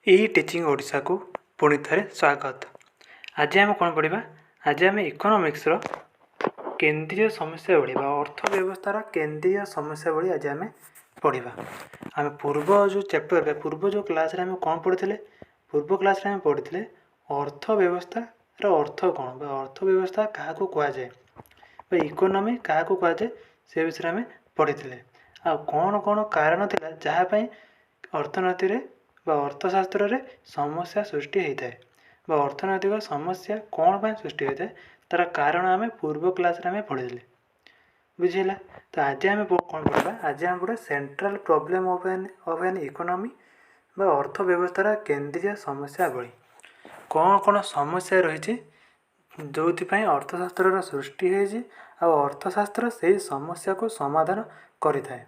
ई teaching Odisha को पुणी थे स्वागत। आज आम कौन पढ़ा? आज आम इकोनॉमिक्स रो केंद्रीय समस्या भली अर्थव्यवस्थार केंद्रीय समस्या भली आज आम पढ़ा। आम पूर्व जो चैप्टर पूर्व जो क्लास आम कौन पढ़ी? पूर्व क्लास आम पढ़ी अर्थव्यवस्थार अर्थ कौन, अर्थव्यवस्था क्या कहुए, इकोनॉमी क्या कहुए से विषय में पढ़ी। आ कौन कौन कारण था जहाँपाई अर्थनीति रे अर्थशास्त्र रे समस्या सृष्टि होता है, अर्थनैतिक समस्या कौन पर सृष्टि होता है तार कारण आम पूर्व क्लास पढ़ी। बुझीला? तो आज आम कौन पढ़ा? आज आम पढ़ा central problem of an economy अर्थव्यवस्थार केंद्रीय समस्या भली कौन कौन समस्या रही जो अर्थशास्त्र सृष्टि हो अर्थशास्त्र से समस्या को समाधान करें।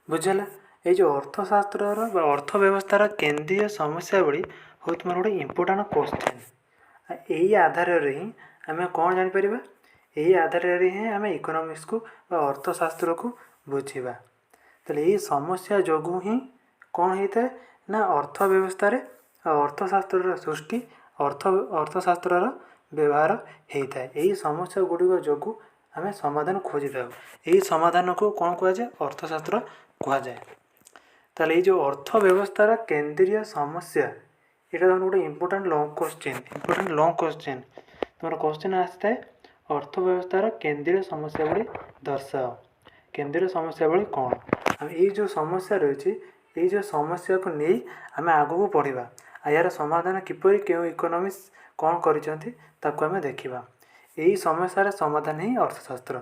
बुझेगा? ये जो अर्थशास्त्र अर्थव्यवस्थार केंद्रीय समस्या भली हूँ तुम गोटे इम्पोर्टाट क्वेश्चन। यही आधार ही आम कौन जापर, यही आधार ही आम इकोनॉमिक्स को अर्थशास्त्र को बुझा। तो यही समस्या जो ही कौन होता है ना अर्थव्यवस्था अर्थशास्त्र सृष्टि अर्थशास्त्र व्यवहार होता है। यही समस्या गुड़िक जो आम समाधान खोजी था, यही समाधान को कौन कहुए? अर्थशास्त्र कहुए। ताले ये जो अर्थव्यवस्थार केंद्रीय समस्या यहाँ तुम गोटे इम्पोर्टाट लॉन्ग क्वेश्चन तुम क्वेश्चन आसता है अर्थव्यवस्थार केंद्रीय समस्या भली दर्शाओ। केंद्रीय समस्या भली कौन? आम ये जो समस्या रही ये जो समस्या को नहीं आम आगू पढ़ा यार समाधान किपर क्यों इकोनॉमिक्स कौन करें देखा। यही समस्यार समाधान ही अर्थशास्त्र।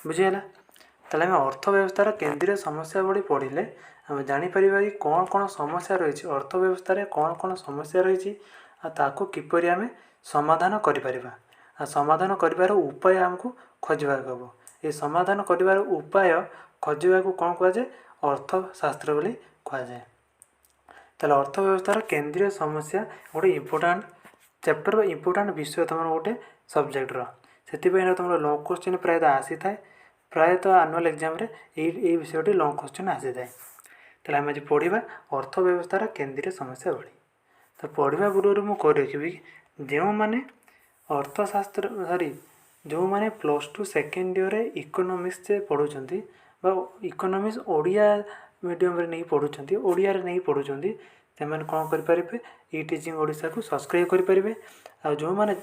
बुझीगला? ताले आम अर्थव्यवस्थार केंद्रीय समस्या भली पढ़ले आम जापर कि कौन कौन समस्या रही अर्थव्यवस्था कौन कौन समस्या रही किपर आम समाधान कर समाधान कर उपाय आमको खोजा हम। ये समाधान कर उपाय खोजा को कौन कहुए? अर्थशास्त्र बोली कहुए। ताले अर्थव्यवस्थार केंद्रीय समस्या गोटे इम्पोर्टाट चैप्टर इम्पोर्टाट विषय तुम गोटे सब्जेक्टर से तुम लॉन्ग क्वेश्चन प्रायतः आसी था। प्रायतः आनुअल एग्जाम ये विषयटी लॉन्ग क्वेश्चन आसी था। ताले आम आज पढ़ा अर्थव्यवस्थार केंद्रीय समस्या भली। तो पढ़ा पूर्व मुझे रखी जो मैंने अर्थशास्त्र सॉरी जो मैंने +2 सेकेंड ईयर इकोनॉमिक्स से पढ़ुंट इकोनॉमिक्स ओडिया मीडियम रे नहीं पढ़ुंट ओडिया रे नहीं पढ़ुंट से कौन करें? ई टीचिंग ओडिशा को सब्सक्राइब करेंगे। आ जो मैंने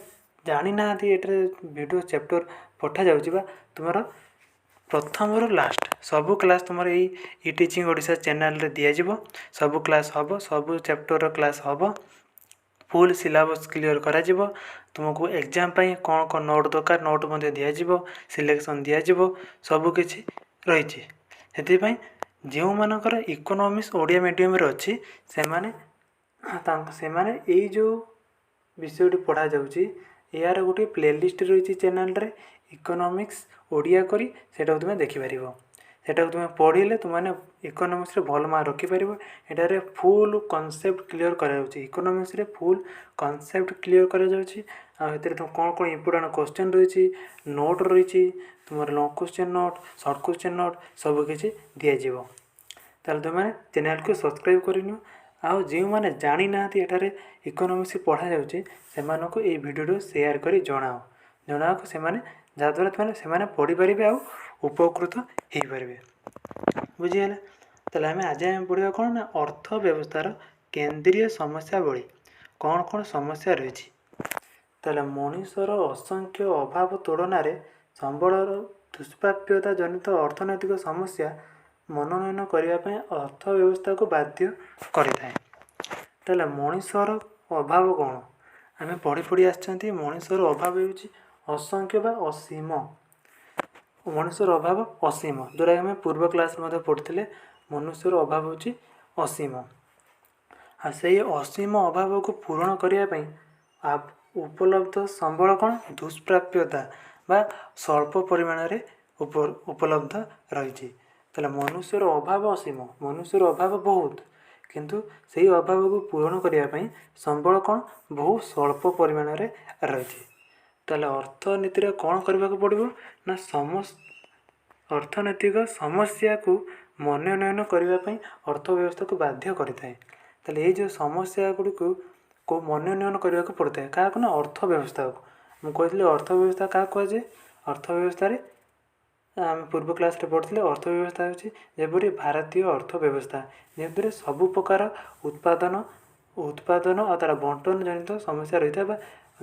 जानी ना ये वीडियो चैप्टर पठा जाऊँगा तुम प्रथम रू लास्ट सबू क्लास तुम ई टीचिंग ओडिशा चैनल रे दिज्व सबू क्लास हम सबू चैप्टर क्लास हम फुल सिलेबस क्लीयर करा तुमको एग्जाम पाई कौन कौन नोट दरकार नोट दिज्व सिलेक्शन दिज्व सबकि रही से जो मानकर इकोनॉमिक्स ओडिया मीडियम रे अच्छी से माने यही जो विषयटी पढ़ा जाऊँगी यार गोटे प्लेलिस्ट रही चैनल रे इकोनॉमिक्स ओडिया करी सेटा तुम देखिपर सेटा तुम पढ़ले तुमने इकोनॉमिक्स रे भल मार्क रखिपर। एटारे फुल कॉन्सेप्ट क्लीयर करा इकोनॉमिक्स रे फुल कॉन्सेप्ट क्लीयर करा तुम कौन कौन इम्पोर्टाट क्वेश्चन रही नोट रही तुम long question note short question note सबकि दिज्व। ताल तुमने चैनल को सब्सक्राइब करनी आउ जो मैंने जानी ना एठारे इकोनॉमिक्स पढ़ा जाऊँगी से भिडियो शेयर कर जनाओ को जहाँद्वारा से पढ़ी पारे आ उपकृत हो पारे। बुझीगला? ताले आम आज आम पढ़ा कौन ना अर्थव्यवस्थार केंद्रीय समस्या भली कौन कौन समस्या रही। ताले मनुष्यर असंख्य अभाव तुलन संबलर दुष्प्राप्यता जनित अर्थनैतिक समस्या मनोनयन करने अर्थव्यवस्था को बाध्य करें। ताले मनुष्यर अभाव कौन आम पढ़ी पढ़ी आसछंती मनुष्यर अभाव हो असंख्य बा असीम। मनुष्यर अभाव असीम जोरा आम पूर्व क्लास पढ़ते मनुष्यर अभाव हो असीम। से असीम अभाव को पूरण करने उपलब्ध संबल कौन दुष्प्राप्यता बा स्वल्प परिमाण रे उपलब्ध रही। ताले मनुष्यर अभाव असीम मनुष्यर अभाव बहुत किंतु से अभाव को पूरण करने संबल कौन बहुत स्वल्प परिमाण रे रही। ताले अर्थनीति कौन करने को पड़ो ना अर्थनैतिक समस्या को मनोनयन करने अर्थव्यवस्था को बाध्य करें। ତାହେଲେ ଏଇ ଯେଉଁ ସମସ୍ୟା ଗୁଡ଼ିକୁ ମନୋନୟନ କରିବାକୁ ପଡ଼ିଥାଏ କାହାକୁ ନା ଅର୍ଥ ବ୍ୟବସ୍ଥାକୁ। ମୁଁ କହିଥିଲି ଅର୍ଥ ବ୍ୟବସ୍ଥା କାହାକୁ କୁହାଯାଏ? ଅର୍ଥ ବ୍ୟବସ୍ଥାରେ ଆମେ ପୂର୍ବ କ୍ଲାସ୍ରେ ପଢ଼ିଥିଲେ ଅର୍ଥ ବ୍ୟବସ୍ଥା ହେଉଛି ଯେପରି ଭାରତୀୟ ଅର୍ଥ ବ୍ୟବସ୍ଥା, ଯେଉଁଥିରେ ସବୁ ପ୍ରକାର ଉତ୍ପାଦନ ଆଉ ତା'ର ବଣ୍ଟନ ଜନିତ ସମସ୍ୟା ରହିଥାଏ ବା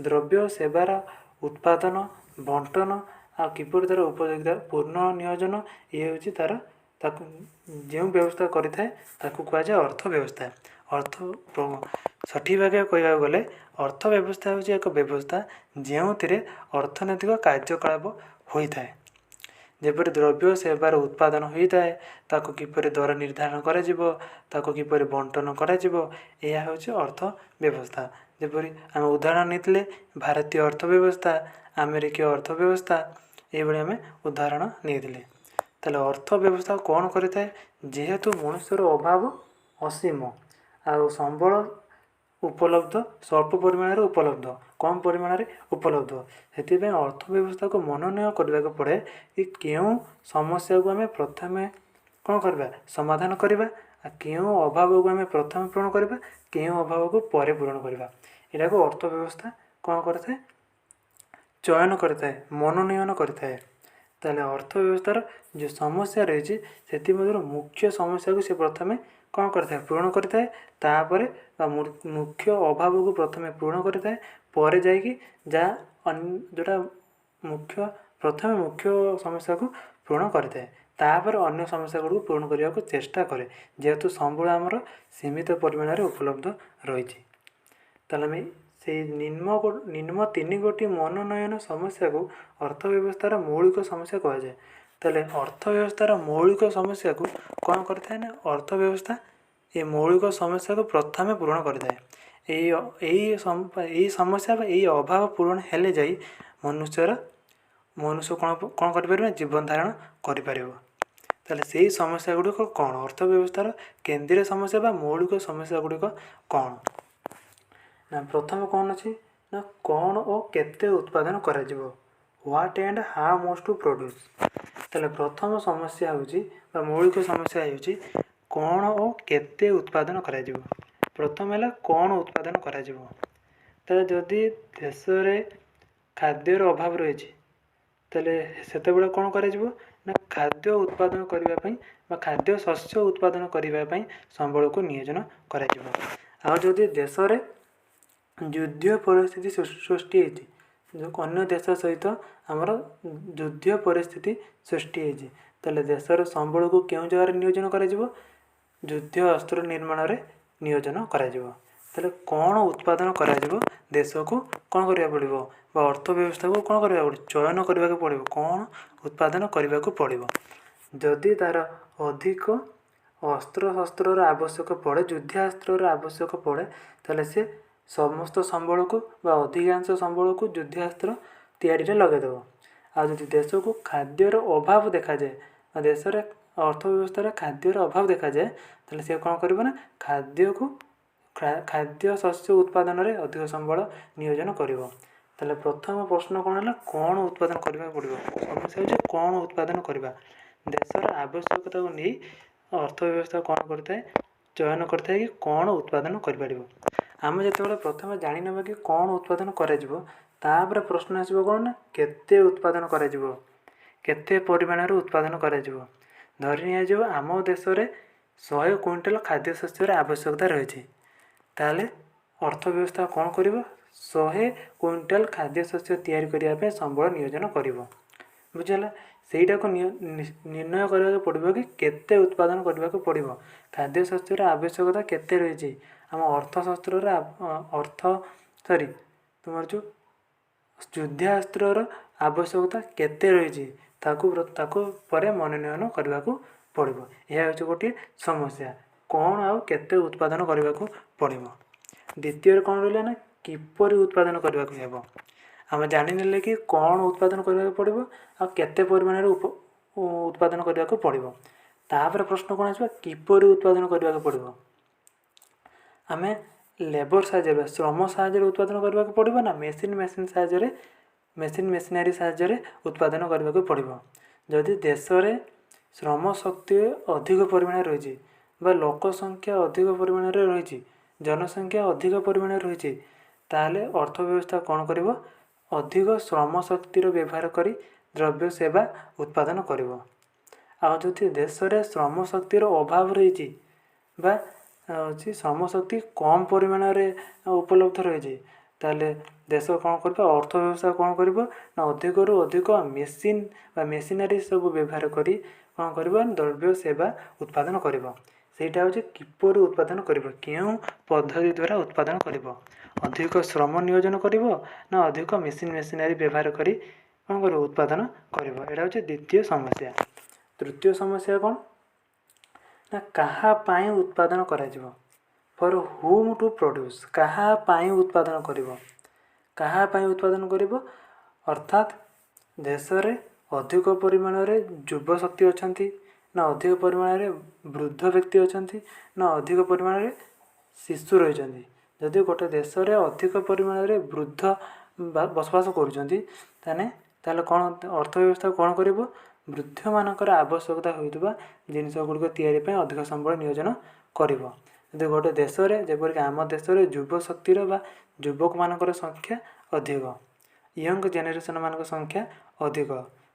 ଦ୍ରବ୍ୟ ସେବାର ଉତ୍ପାଦନ ବଣ୍ଟନ ଆଉ କିପରି ତା'ର ଉପଯୋଗିତା ପୂର୍ଣ୍ଣ ନିୟୋଜନ ଇଏ ହେଉଛି ତାକୁ ଯେଉଁ ବ୍ୟବସ୍ଥା କରିଥାଏ ତାକୁ କୁହାଯାଏ ଅର୍ଥ ବ୍ୟବସ୍ଥା। ସଠିକ୍ ଭାବେ କହିବାକୁ ଗଲେ ଅର୍ଥ ବ୍ୟବସ୍ଥା ହେଉଛି ଏକ ବ୍ୟବସ୍ଥା ଯେଉଁଥିରେ ଅର୍ଥନୈତିକ କାର୍ଯ୍ୟକଳାପ ହୋଇଥାଏ, ଯେପରି ଦ୍ରବ୍ୟ ସେବାର ଉତ୍ପାଦନ ହୋଇଥାଏ, ତାକୁ କିପରି ଦର ନିର୍ଦ୍ଧାରଣ କରାଯିବ, ତାକୁ କିପରି ବଣ୍ଟନ କରାଯିବ, ଏହା ହେଉଛି ଅର୍ଥ ବ୍ୟବସ୍ଥା। ଯେପରି ଆମେ ଉଦାହରଣ ନେଇଥିଲେ ଭାରତୀୟ ଅର୍ଥ ବ୍ୟବସ୍ଥା, ଆମେରିକୀୟ ଅର୍ଥ ବ୍ୟବସ୍ଥା, ଏଇଭଳି ଆମେ ଉଦାହରଣ ନେଇଥିଲେ। ତାହେଲେ ଅର୍ଥ ବ୍ୟବସ୍ଥା କ'ଣ କରିଥାଏ? ଯେହେତୁ ମଣିଷର ଅଭାବ ଅସୀମ ଆଉ ସମ୍ବଳ ଉପଲବ୍ଧ ସ୍ୱଳ୍ପ ପରିମାଣରେ ଉପଲବ୍ଧ, କମ୍ ପରିମାଣରେ ଉପଲବ୍ଧ, ସେଥିପାଇଁ ଅର୍ଥ ବ୍ୟବସ୍ଥାକୁ ମନୋନୟନ କରିବାକୁ ପଡ଼େ କି କେଉଁ ସମସ୍ୟାକୁ ଆମେ ପ୍ରଥମେ କ'ଣ କରିବା? ସମାଧାନ କରିବା, ଆଉ କେଉଁ ଅଭାବକୁ ଆମେ ପ୍ରଥମେ ପୂରଣ କରିବା, କେଉଁ ଅଭାବକୁ ପରେ ପୂରଣ କରିବା। ଏଟାକୁ ଅର୍ଥ ବ୍ୟବସ୍ଥା କ'ଣ କରିଥାଏ? ଚୟନ କରିଥାଏ, ମନୋନୟନ କରିଥାଏ। ତାହେଲେ ଅର୍ଥ ବ୍ୟବସ୍ଥାର ଯେଉଁ ସମସ୍ୟା ରହିଛି ସେଥିମଧ୍ୟରୁ ମୁଖ୍ୟ ସମସ୍ୟାକୁ ସେ ପ୍ରଥମେ କ'ଣ କରିଥାଏ? ପୂରଣ କରିଥାଏ। ତାପରେ ମୁଖ୍ୟ ଅଭାବକୁ ପ୍ରଥମେ ପୂରଣ କରିଥାଏ, ପରେ ଯାଇକି ଯେଉଁଟା ପ୍ରଥମେ ମୁଖ୍ୟ ସମସ୍ୟାକୁ ପୂରଣ କରିଥାଏ, ତାପରେ ଅନ୍ୟ ସମସ୍ୟା ଗୁଡ଼ିକୁ ପୂରଣ କରିବାକୁ ଚେଷ୍ଟା କରେ, ଯେହେତୁ ସମ୍ବଳ ଆମର ସୀମିତ ପରିମାଣରେ ଉପଲବ୍ଧ ରହିଛି। ତାହେଲେ ଆମେ ସେଇ ନିମ୍ନ 3 ମନୋନୟନ ସମସ୍ୟାକୁ ଅର୍ଥ ବ୍ୟବସ୍ଥାର ମୌଳିକ ସମସ୍ୟା କୁହାଯାଏ। ତାହେଲେ ଅର୍ଥ ବ୍ୟବସ୍ଥାର ମୌଳିକ ସମସ୍ୟାକୁ କ'ଣ କରିଥାଏ ନା ଅର୍ଥ ବ୍ୟବସ୍ଥା ଏ ମୌଳିକ ସମସ୍ୟାକୁ ପ୍ରଥମେ ପୂରଣ କରିଥାଏ। ଏଇ ସମସ୍ୟା ବା ଏଇ ଅଭାବ ପୂରଣ ହେଲେ ଯାଇ ମନୁଷ୍ୟ କ'ଣ କରିପାରିବ? ଜୀବନ ଧାରଣ କରିପାରିବ। ତାହେଲେ ସେଇ ସମସ୍ୟା ଗୁଡ଼ିକ କ'ଣ? ଅର୍ଥ ବ୍ୟବସ୍ଥାର କେନ୍ଦ୍ରୀୟ ସମସ୍ୟା ବା ମୌଳିକ ସମସ୍ୟା ଗୁଡ଼ିକ କ'ଣ? ନା ପ୍ରଥମେ କ'ଣ ଅଛି ନା କ'ଣ ଓ କେତେ ଉତ୍ପାଦନ କରାଯିବ? What and how must two produce. ତାହେଲେ ପ୍ରଥମ ସମସ୍ୟା ହେଉଛି ବା ମୌଳିକ ସମସ୍ୟା ହେଉଛି କ'ଣ ଓ କେତେ ଉତ୍ପାଦନ କରାଯିବ। ପ୍ରଥମ ହେଲା କ'ଣ ଉତ୍ପାଦନ କରାଯିବ। ତାହେଲେ ଯଦି ଦେଶରେ ଖାଦ୍ୟର ଅଭାବ ରହିଛି ତାହେଲେ ସେତେବେଳେ କ'ଣ କରାଯିବ ନା ଖାଦ୍ୟ ଉତ୍ପାଦନ କରିବା ପାଇଁ ବା ଖାଦ୍ୟ ଶସ୍ୟ ଉତ୍ପାଦନ କରିବା ପାଇଁ ସମ୍ବଳକୁ ନିୟୋଜନ କରାଯିବ। ଆଉ ଯଦି ଦେଶରେ ଯୁଦ୍ଧ ପରିସ୍ଥିତି ସୃଷ୍ଟି ହେଇଛି, ଅନ୍ୟ ଦେଶ ସହିତ ଆମର ଯୁଦ୍ଧ ପରିସ୍ଥିତି ସୃଷ୍ଟି ହେଇଛି, ତାହେଲେ ଦେଶର ସମ୍ବଳକୁ କେଉଁ ଜାଗାରେ ନିୟୋଜନ କରାଯିବ? ଯୁଦ୍ଧ ଅସ୍ତ୍ର ନିର୍ମାଣରେ ନିୟୋଜନ କରାଯିବ। ତାହେଲେ କ'ଣ ଉତ୍ପାଦନ କରାଯିବ ଦେଶକୁ କ'ଣ କରିବାକୁ ପଡ଼ିବ ବା ଅର୍ଥ ବ୍ୟବସ୍ଥାକୁ କ'ଣ କରିବାକୁ ପଡ଼ିବ? ଚୟନ କରିବାକୁ ପଡ଼ିବ। କ'ଣ ଉତ୍ପାଦନ କରିବାକୁ ପଡ଼ିବ? ଯଦି ତା'ର ଅଧିକ ଅସ୍ତ୍ରଶସ୍ତ୍ରର ଆବଶ୍ୟକ ପଡ଼େ, ଯୁଦ୍ଧାସ୍ତ୍ରର ଆବଶ୍ୟକ ପଡ଼େ, ତାହେଲେ ସେ ସମସ୍ତ ସମ୍ବଳକୁ ବା ଅଧିକାଂଶ ସମ୍ବଳକୁ ଯୁଦ୍ଧାସ୍ତ୍ର ତିଆରିରେ ଲଗାଇଦେବ। ଆଉ ଯଦି ଦେଶକୁ ଖାଦ୍ୟର ଅଭାବ ଦେଖାଯାଏ ବା ଦେଶରେ ଅର୍ଥ ବ୍ୟବସ୍ଥାରେ ଖାଦ୍ୟର ଅଭାବ ଦେଖାଯାଏ, ତାହେଲେ ସେ କ'ଣ କରିବ ନା ଖାଦ୍ୟ ଶସ୍ୟ ଉତ୍ପାଦନରେ ଅଧିକ ସମ୍ବଳ ନିୟୋଜନ କରିବ। ତାହେଲେ ପ୍ରଥମ ପ୍ରଶ୍ନ କ'ଣ ହେଲା? କ'ଣ ଉତ୍ପାଦନ କରିବାକୁ ପଡ଼ିବ? ସମସ୍ୟା ହେଉଛି କ'ଣ ଉତ୍ପାଦନ କରିବା। ଦେଶର ଆବଶ୍ୟକତାକୁ ନେଇ ଅର୍ଥ ବ୍ୟବସ୍ଥା କ'ଣ କରିଥାଏ? ଚୟନ କରିଥାଏ କି କ'ଣ ଉତ୍ପାଦନ କରିପାରିବ। ଆମେ ଯେତେବେଳେ ପ୍ରଥମେ ଜାଣିନେବା କି କ'ଣ ଉତ୍ପାଦନ କରାଯିବ, ତାପରେ ପ୍ରଶ୍ନ ଆସିବ କ'ଣ ନା କେତେ ଉତ୍ପାଦନ କରାଯିବ, କେତେ ପରିମାଣରେ ଉତ୍ପାଦନ କରାଯିବ। ଧରି ନିଆଯିବ ଆମ ଦେଶରେ 100 କୁଇଣ୍ଟାଲ ଖାଦ୍ୟଶସ୍ୟର ଆବଶ୍ୟକତା ରହିଛି, ତାହେଲେ ଅର୍ଥ ବ୍ୟବସ୍ଥା କ'ଣ କରିବ? 100 କୁଇଣ୍ଟାଲ ଖାଦ୍ୟଶସ୍ୟ ତିଆରି କରିବା ପାଇଁ ସମ୍ବଳ ନିୟୋଜନ କରିବ। ବୁଝିହେଲା? ସେଇଟାକୁ ନିର୍ଣ୍ଣୟ କରିବାକୁ ପଡ଼ିବ କି କେତେ ଉତ୍ପାଦନ କରିବାକୁ ପଡ଼ିବ, ଖାଦ୍ୟଶସ୍ୟର ଆବଶ୍ୟକତା କେତେ ରହିଛି, ଆମ ତୁମର ଯେଉଁ ଯୁଦ୍ଧାସ୍ତ୍ରର ଆବଶ୍ୟକତା କେତେ ରହିଛି, ତାକୁ ପରେ ମନୋନୟନ କରିବାକୁ ପଡ଼ିବ। ଏହା ହେଉଛି ଗୋଟିଏ ସମସ୍ୟା, କ'ଣ ଆଉ କେତେ ଉତ୍ପାଦନ କରିବାକୁ ପଡ଼ିବ। ଦ୍ୱିତୀୟରେ କ'ଣ ରହିଲା ନା କିପରି ଉତ୍ପାଦନ କରିବାକୁ ହେବ। ଆମେ ଜାଣିନେଲେ କି କ'ଣ ଉତ୍ପାଦନ କରିବାକୁ ପଡ଼ିବ ଆଉ କେତେ ପରିମାଣରେ ଉତ୍ପାଦନ କରିବାକୁ ପଡ଼ିବ। ତାପରେ ପ୍ରଶ୍ନ କ'ଣ ଆସିବ? କିପରି ଉତ୍ପାଦନ କରିବାକୁ ପଡ଼ିବ। ଆମେ ଲେବର ସାହାଯ୍ୟରେ ଶ୍ରମ ସାହାଯ୍ୟରେ ଉତ୍ପାଦନ କରିବାକୁ ପଡ଼ିବ ନା ମେସିନାରୀ ସାହାଯ୍ୟରେ ଉତ୍ପାଦନ କରିବାକୁ ପଡ଼ିବ। ଯଦି ଦେଶରେ ଶ୍ରମ ଶକ୍ତି ଅଧିକ ପରିମାଣରେ ରହିଛି ବା ଲୋକ ସଂଖ୍ୟା ଅଧିକ ପରିମାଣରେ ରହିଛି, जनसंख्या अधिक परिमाण रही, ताहले अर्थव्यवस्था कौन कर अधिक श्रम शक्तिर व्यवहार कर द्रव्य सेवा उत्पादन कर। देश में श्रम शक्तिर अभाव रही श्रम शक्ति कम परिमाण उपलब्ध रही, ताले देश कौन कर अर्थव्यवस्था कौन कर अधिक रु अधिक मेसीन मेसीनारी सब व्यवहार कर कौन कर द्रव्य सेवा उत्पादन कर। ସେଇଟା ହେଉଛି କିପରି ଉତ୍ପାଦନ କରିବ, କେଉଁ ପଦ୍ଧତି ଦ୍ୱାରା ଉତ୍ପାଦନ କରିବ, ଅଧିକ ଶ୍ରମ ନିୟୋଜନ କରିବ ନା ଅଧିକ ମେସିନାରୀ ବ୍ୟବହାର କରି କ'ଣ କରିବ ଉତ୍ପାଦନ କରିବ। ଏଇଟା ହେଉଛି ଦ୍ୱିତୀୟ ସମସ୍ୟା। ତୃତୀୟ ସମସ୍ୟା କ'ଣ ନା କାହା ପାଇଁ ଉତ୍ପାଦନ କରାଯିବ, ଫର୍ ହୁମ୍ ଟୁ ପ୍ରଡ୍ୟୁସ୍, କାହା ପାଇଁ ଉତ୍ପାଦନ କରିବ, କାହା ପାଇଁ ଉତ୍ପାଦନ କରିବ ଅର୍ଥାତ୍ ଦେଶରେ ଅଧିକ ପରିମାଣରେ ଯୁବଶକ୍ତି ଅଛନ୍ତି ନା ଅଧିକ ପରିମାଣରେ ବୃଦ୍ଧ ବ୍ୟକ୍ତି ଅଛନ୍ତି ନା ଅଧିକ ପରିମାଣରେ ଶିଶୁ ରହିଛନ୍ତି। ଯଦି ଗୋଟେ ଦେଶରେ ଅଧିକ ପରିମାଣରେ ବୃଦ୍ଧ ବସବାସ କରୁଛନ୍ତି ତାହେଲେ କ'ଣ ଅର୍ଥବ୍ୟବସ୍ଥା କ'ଣ କରିବ, ବୃଦ୍ଧମାନଙ୍କର ଆବଶ୍ୟକତା ହେଉଥିବା ଜିନିଷ ଗୁଡ଼ିକ ତିଆରି ପାଇଁ ଅଧିକ ସମ୍ବଳ ନିୟୋଜନ କରିବ। ଯଦି ଗୋଟେ ଦେଶରେ ଯେପରିକି ଆମ ଦେଶରେ ଯୁବଶକ୍ତିର ବା ଯୁବକମାନଙ୍କର ସଂଖ୍ୟା ଅଧିକ, ୟଙ୍ଗ ଜେନେରେସନମାନଙ୍କ ସଂଖ୍ୟା ଅଧିକ,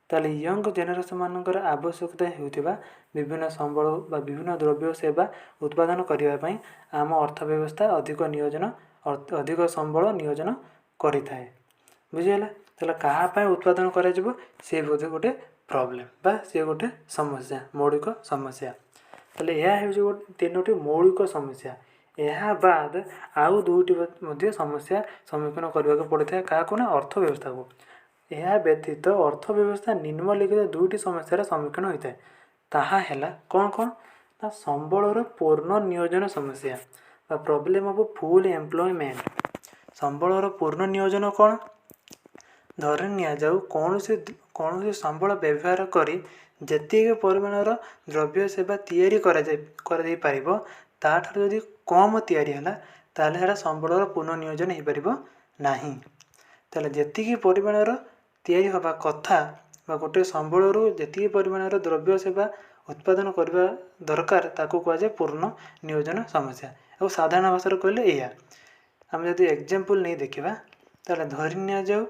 ତାହେଲେ ୟଙ୍ଗ ଜେନେରେସନମାନଙ୍କର ଆବଶ୍ୟକତା ହେଉଥିବା ବିଭିନ୍ନ ସମ୍ବଳ ବା ବିଭିନ୍ନ ଦ୍ରବ୍ୟ ସେବା ଉତ୍ପାଦନ କରିବା ପାଇଁ ଆମ ଅର୍ଥ ବ୍ୟବସ୍ଥା ଅଧିକ ସମ୍ବଳ ନିୟୋଜନ କରିଥାଏ। ବୁଝିହେଲା? ତାହେଲେ କାହା ପାଇଁ ଉତ୍ପାଦନ କରାଯିବ ସେ ବୋଧେ ଗୋଟେ ପ୍ରୋବ୍ଲେମ୍ ବା ସେ ଗୋଟେ ସମସ୍ୟା, ମୌଳିକ ସମସ୍ୟା। ତାହେଲେ ଏହା ହେଉଛି ଗୋଟେ 3ଟି ମୌଳିକ ସମସ୍ୟା। ଏହା ବାଦ ଆଉ 2ଟି ମଧ୍ୟ ସମସ୍ୟା ସମ୍ମୁଖୀନ କରିବାକୁ ପଡ଼ିଥାଏ। କାହାକୁ ନା ଅର୍ଥ ବ୍ୟବସ୍ଥାକୁ। ଏହା ବ୍ୟତୀତ ଅର୍ଥ ବ୍ୟବସ୍ଥା ନିମ୍ନଲିଖିତ 2ଟି ସମସ୍ୟାର ସମ୍ମୁଖୀନ ହୋଇଥାଏ। ତାହା ହେଲା କ'ଣ କ'ଣ ନା ସମ୍ବଳର ପୂର୍ଣ୍ଣ ନିୟୋଜନ ସମସ୍ୟା ବା ପ୍ରୋବ୍ଲେମ୍ ଅଫ୍ ଫୁଲ୍ ଏମ୍ପ୍ଲୟମେଣ୍ଟ। ସମ୍ବଳର ପୂର୍ଣ୍ଣ ନିୟୋଜନ କ'ଣ? ଧରି ନିଆଯାଉ କୌଣସି ସମ୍ବଳ ବ୍ୟବହାର କରି ଯେତିକି ପରିମାଣର ଦ୍ରବ୍ୟ ସେବା ତିଆରି କରାଯାଇପାରିବ ତାଠାରୁ ଯଦି କମ୍ ତିଆରି ହେଲା ତାହେଲେ ସେଟା ସମ୍ବଳର ପୂର୍ଣ୍ଣ ନିୟୋଜନ ହୋଇପାରିବ ନାହିଁ। ତାହେଲେ ଯେତିକି ପରିମାଣର ତିଆରି ହେବା କଥା ବା ଗୋଟିଏ ସମ୍ବଳରୁ ଯେତିକି ପରିମାଣର ଦ୍ରବ୍ୟ ସେବା ଉତ୍ପାଦନ କରିବା ଦରକାର ତାକୁ କୁହାଯାଏ ପୂର୍ଣ୍ଣ ନିୟୋଜନ ସମସ୍ୟା। ଆଉ ସାଧାରଣ ଭାଷାରେ କହିଲେ ଏଇଆ। ଆମେ ଯଦି ଏକ୍ଜାମ୍ପଲ୍ ନେଇ ଦେଖିବା ତାହେଲେ ଧରି ନିଆଯାଉ